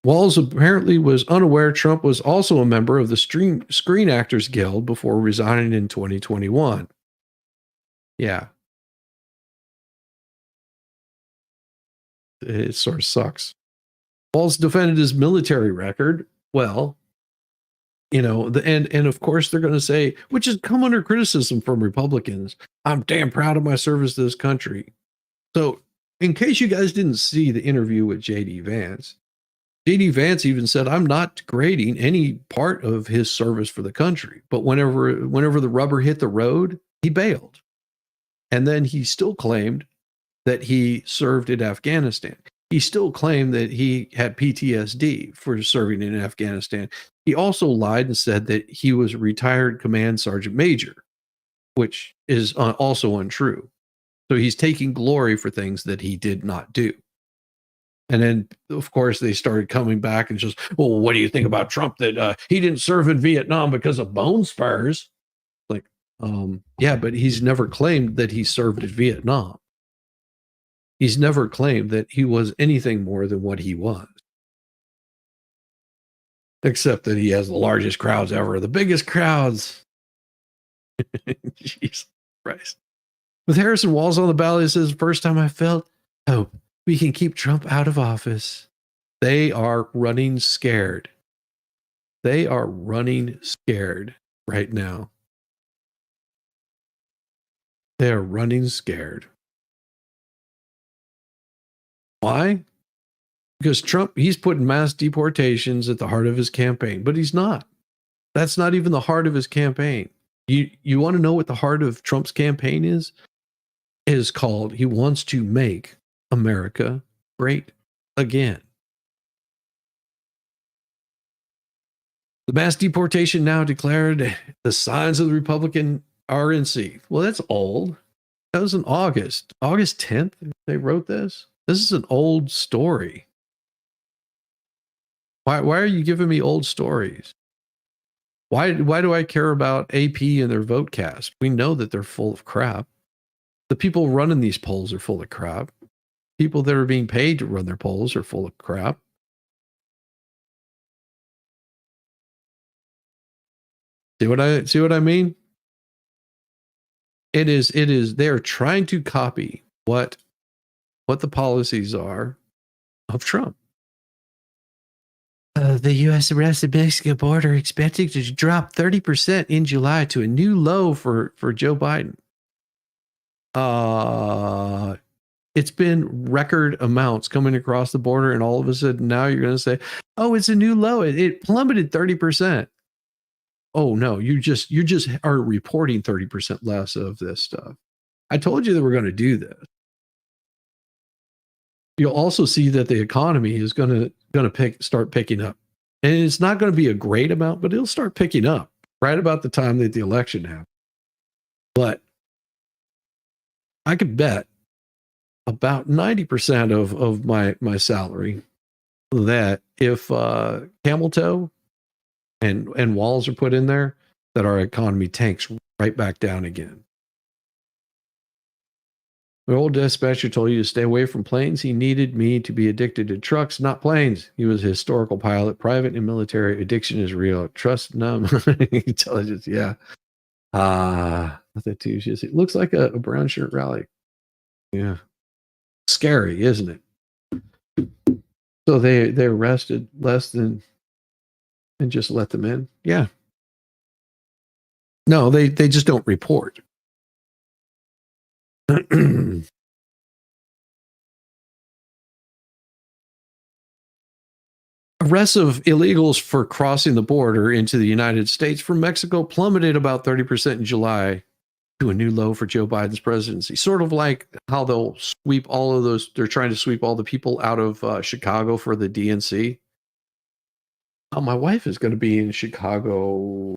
Walls apparently was unaware Trump was also a member of the Screen Actors Guild before resigning in 2021. Yeah. It sort of sucks. Walls defended his military record. Well, and of course they're going to say, which has come under criticism from Republicans, I'm damn proud of my service to this country. So in case you guys didn't see the interview with J.D. Vance even said, I'm not degrading any part of his service for the country. But whenever the rubber hit the road, he bailed. And then he still claimed that he served in Afghanistan. He still claimed that he had PTSD for serving in Afghanistan. He also lied and said that he was a retired command sergeant major, which is also untrue. So he's taking glory for things that he did not do. And then, of course, they started coming back and just, well, what do you think about Trump that he didn't serve in Vietnam because of bone spurs? Like, yeah, but he's never claimed that he served in Vietnam. He's never claimed that he was anything more than what he was. Except that he has the largest crowds ever, the biggest crowds. Jesus Christ. With Harrison Walls on the ballot, it says, first time I felt hope we can keep Trump out of office. They are running scared. They are running scared right now. They are running scared. Why? Because Trump, he's putting mass deportations at the heart of his campaign, but he's not. That's not even the heart of his campaign. You want to know what the heart of Trump's campaign is? It is called, he wants to make America great again. The mass deportation now declared the signs of the Republican RNC. Well, that's old. That was in August 10th. They wrote this. This is an old story. Why are you giving me old stories? Why do I care about AP and their vote cast? We know that they're full of crap. The people running these polls are full of crap. People that are being paid to run their polls are full of crap. See what I mean? It is they're trying to copy what the policies are of Trump. The U.S. arrest at Mexico border expected to drop 30% in July to a new low for Joe Biden. It's been record amounts coming across the border, and all of a sudden now you're going to say, "Oh, it's a new low. It plummeted 30%." Oh no, you just are reporting 30% less of this stuff. I told you that we're going to do this. You'll also see that the economy is going to start picking up, and it's not going to be a great amount, but it'll start picking up right about the time that the election happens. But I could bet about 90% of my salary that if camel toe and walls are put in there, that our economy tanks right back down again. My old dispatcher told you to stay away from planes. He needed me to be addicted to trucks, not planes. He was a historical pilot, private and military. Addiction is real. Trust numb intelligence. Yeah. That too. It looks like a brown shirt rally. Yeah. Scary, isn't it? So they arrested less than and just let them in. Yeah. No, they just don't report. Arrests of illegals for crossing the border into the United States from Mexico plummeted about 30% in July to a new low for Joe Biden's presidency. Sort of like how they'll sweep all of those, they're trying to sweep all the people out of Chicago for the DNC. Oh, my wife is going to be in Chicago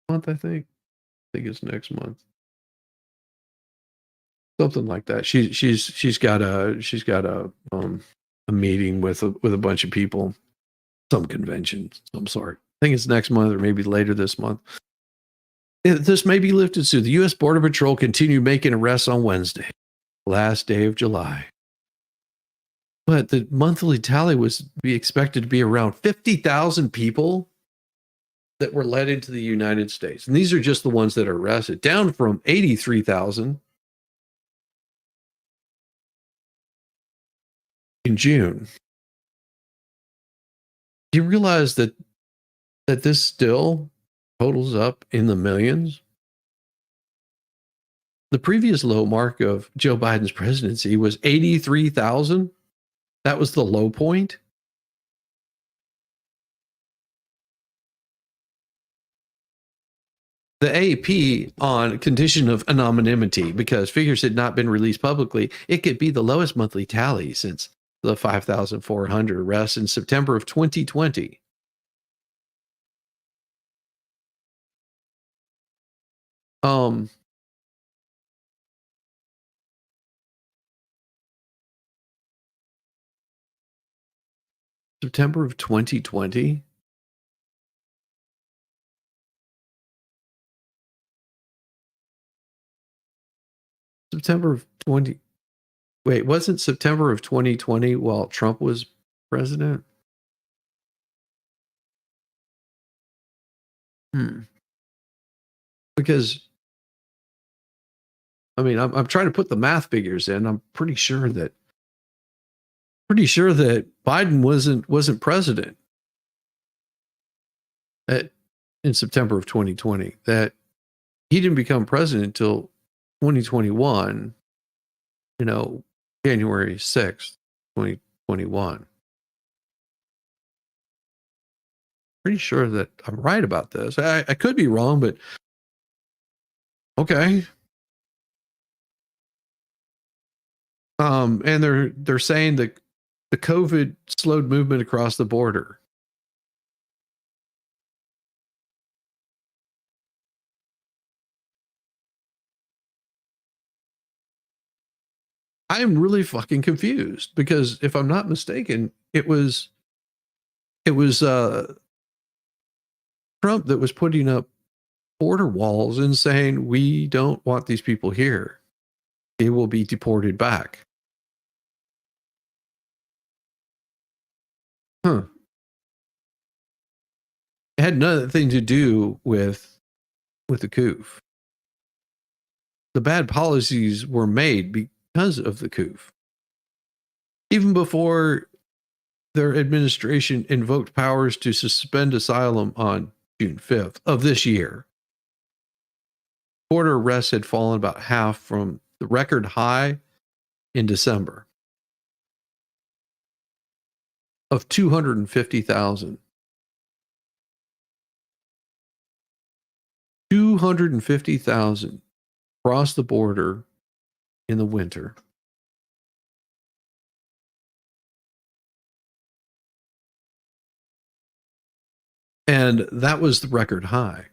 month, I think. I think it's next month. Something like that. She's got a meeting with a bunch of people, some convention, some sort. I think it's next month or maybe later this month. This may be lifted soon. The U.S. Border Patrol continued making arrests on Wednesday, last day of July. But the monthly tally was be expected to be around 50,000 people that were led into the United States. And these are just the ones that are arrested, down from 83,000 in June. Do you realize that this still totals up in the millions? The previous low mark of Joe Biden's presidency was 83,000. That was the low point. The AP, on condition of anonymity, because figures had not been released publicly, it could be the lowest monthly tally since the 5,400 arrests in September of 2020. September of 2020. September of 20. Wait, wasn't September of 2020 while Trump was president? Because, I mean, I'm trying to put the math figures in. I'm pretty sure that Biden wasn't president in September of 2020. That he didn't become president until 2021. January 6th, 2021. Pretty sure that I'm right about this. I could be wrong, but okay. And they're saying that the COVID slowed movement across the border. I am really fucking confused because if I'm not mistaken, it was Trump that was putting up border walls and saying, we don't want these people here. They will be deported back. Huh. It had nothing to do with the coup. The bad policies were made because of the coup. Even before their administration invoked powers to suspend asylum on June 5th of this year, border arrests had fallen about half from the record high in December of 250,000. 250,000 crossed the border in the winter. And that was the record high.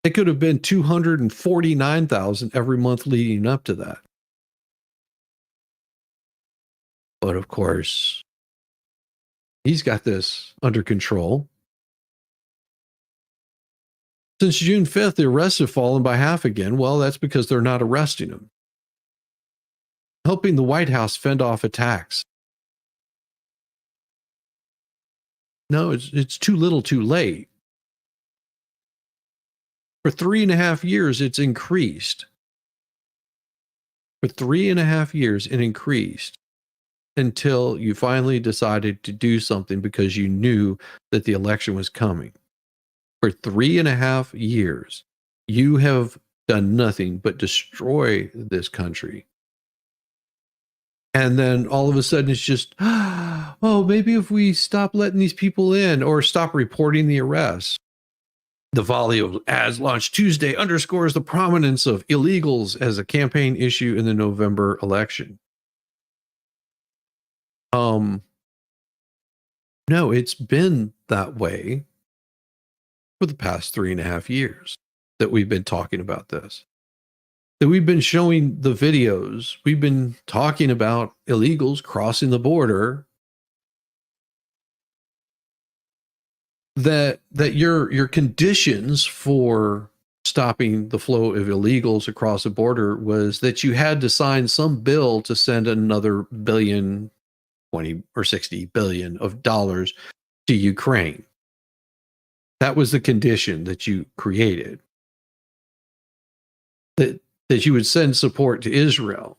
It could have been 249,000 every month leading up to that. But of course, he's got this under control. Since June 5th, the arrests have fallen by half again. Well, that's because they're not arresting him. Helping the White House fend off attacks. No, it's too little too late. For 3.5 years, it's increased. For 3.5 years, it increased until you finally decided to do something because you knew that the election was coming. For 3.5 years, you have done nothing but destroy this country. And then all of a sudden it's just, oh, maybe if we stop letting these people in or stop reporting the arrests. The volley of ads launched Tuesday underscores the prominence of illegals as a campaign issue in the November election. No, it's been that way for the past 3.5 years that we've been talking about this. That we've been showing the videos. We've been talking about illegals crossing the border. That your conditions for stopping the flow of illegals across the border was that you had to sign some bill to send another billion, 20 or 60 billion of dollars to Ukraine. That was the condition that you created. That you would send support to Israel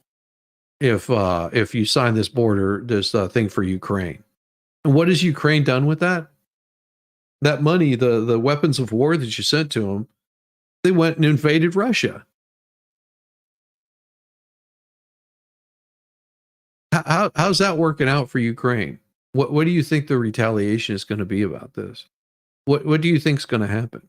if you sign this thing for Ukraine. And what has Ukraine done with that? That money, the weapons of war that you sent to them, they went and invaded Russia. How's that working out for Ukraine? What do you think the retaliation is going to be about this? What do you think is going to happen?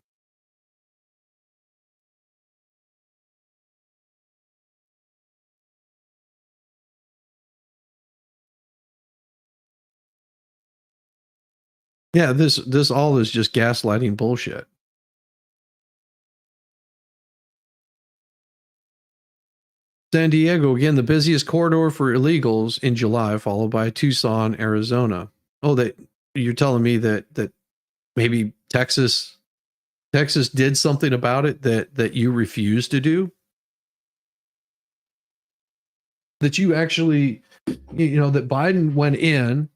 Yeah, this all is just gaslighting bullshit. San Diego, again, the busiest corridor for illegals in July, followed by Tucson, Arizona. Oh, you're telling me that maybe Texas did something about it that you refused to do? That you actually, that Biden went in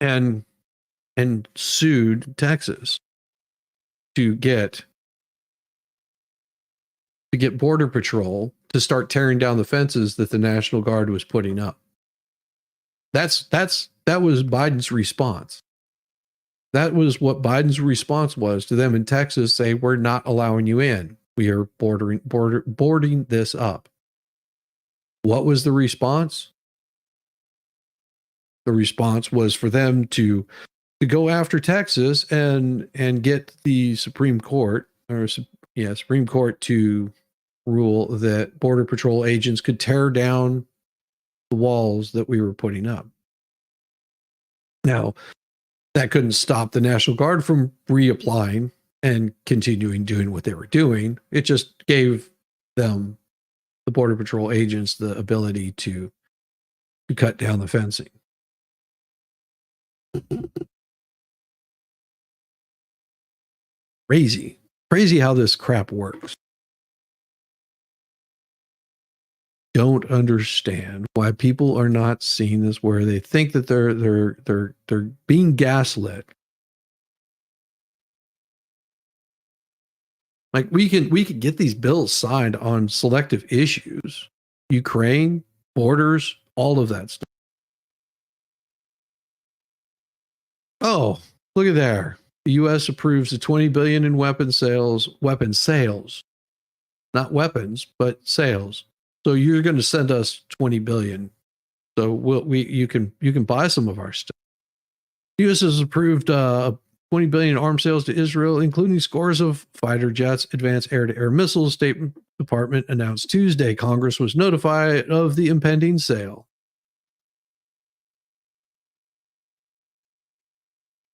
and sued Texas to get Border Patrol to start tearing down the fences that the National Guard was putting up. That was Biden's response. That was what Biden's response was to them in Texas, say, we're not allowing you in. We are boarding this up. What was the response? The response was for them to go after Texas and get the Supreme Court to rule that Border Patrol agents could tear down the walls that we were putting up. Now, that couldn't stop the National Guard from reapplying and continuing doing what they were doing. It just gave them, the Border Patrol agents, the ability to cut down the fencing. Crazy how this crap works. don't understand why people are not seeing this, where they think that they're being gaslit. Like we can get these bills signed on selective issues, Ukraine, borders, all of that stuff. Oh, look at there. The U.S. approves the $20 billion in weapon sales, not weapons, but sales. So you're going to send us $20 billion. So you can buy some of our stuff. The U.S. has approved $20 billion in arms sales to Israel, including scores of fighter jets, advanced air-to-air missiles. State Department announced Tuesday Congress was notified of the impending sale.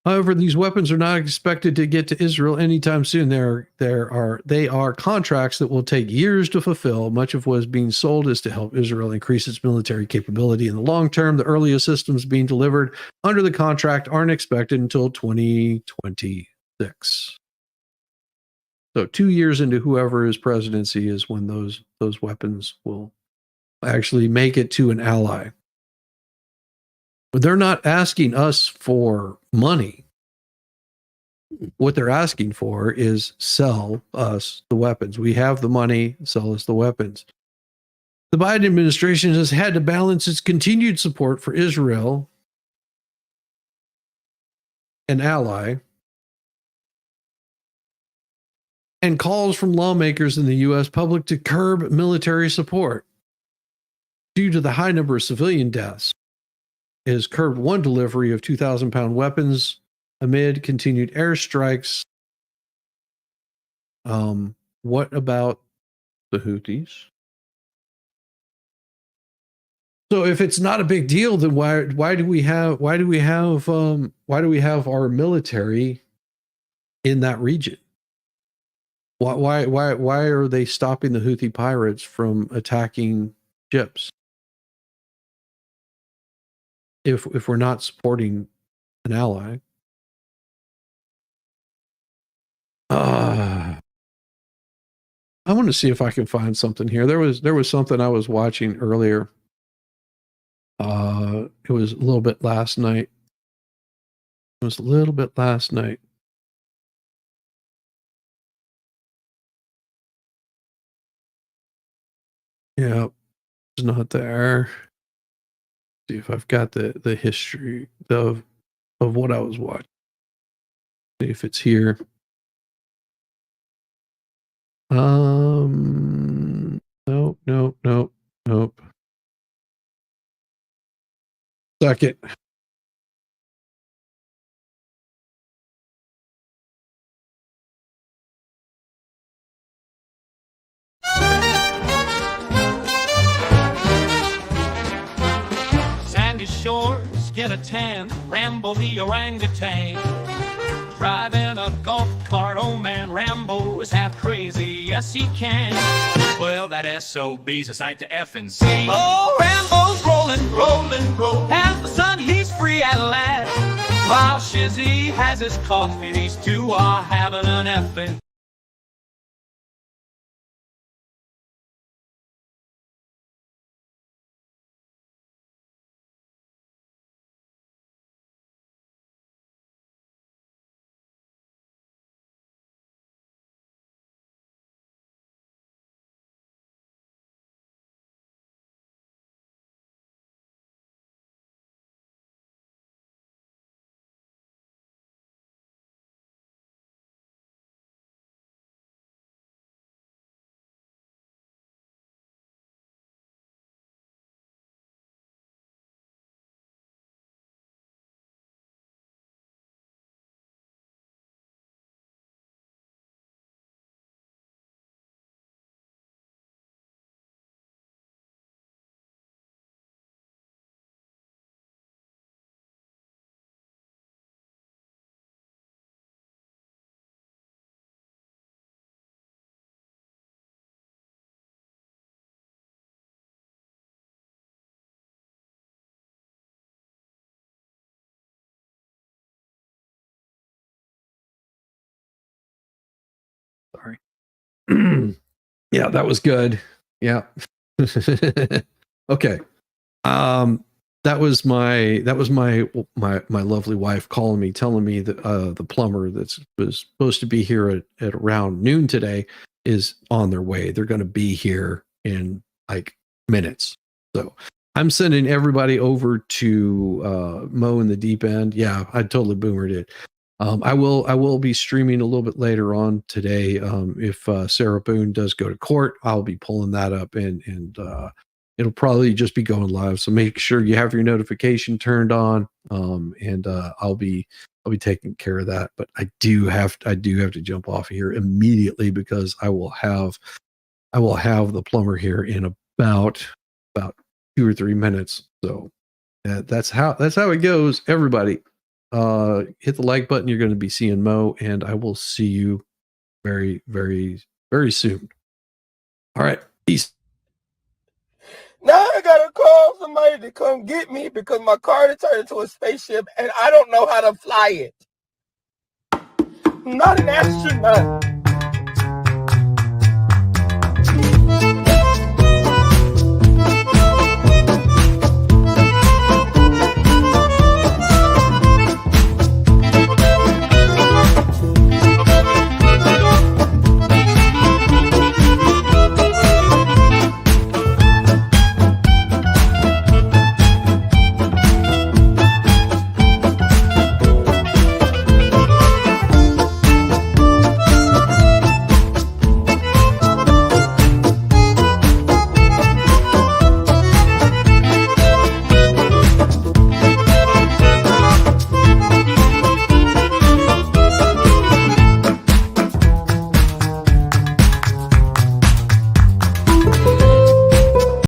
However, these weapons are not expected to get to Israel anytime soon. They are contracts that will take years to fulfill. Much of what is being sold is to help Israel increase its military capability in the long term. The earliest systems being delivered under the contract aren't expected until 2026. So 2 years into whoever presidency is when those weapons will actually make it to an ally. But they're not asking us for money. What they're asking for is sell us the weapons. We have the money, sell us the weapons. The Biden administration has had to balance its continued support for Israel, an ally, and calls from lawmakers in the U.S. public to curb military support. Due to the high number of civilian deaths, it has curbed one delivery of 2,000-pound weapons amid continued airstrikes. What about the Houthis? So if it's not a big deal, then why do we have our military in that region? Why are they stopping the Houthi pirates from attacking ships? If we're not supporting an ally. I want to see if I can find something here. There was something I was watching earlier. It was a little bit last night. Yeah, it's not there. See if I've got the history of what I was watching. See if it's here. Nope. Second. Sandy shores, get a tan, Rambo the orangutan. Driving a golf cart, oh man, Rambo is half crazy, yes he can. Well, that SOB's a sight to F and see. Oh, Rambo's rolling, and the sun, he's free at last. While Shizzy has his coffee, these two are having an effing. Sorry. Yeah, that was good. Yeah. Okay. That was my lovely wife calling me, telling me that the plumber that was supposed to be here at around noon today is on their way. They're going to be here in like minutes. So I'm sending everybody over to Mo in the deep end. Yeah, I totally boomered it. I will be streaming a little bit later on today. If Sarah Boone does go to court, I'll be pulling that up and it'll probably just be going live. So make sure you have your notification turned on. And I'll be taking care of that. But I do have to jump off here immediately because I will have the plumber here in about 2 or 3 minutes. So that's how it goes. Everybody, hit the like button. You're going to be seeing Mo, and I will see you very, very, very soon. All right, peace. Now I gotta call somebody to come get me because my car turned into a spaceship and I don't know how to fly it. I'm not an astronaut.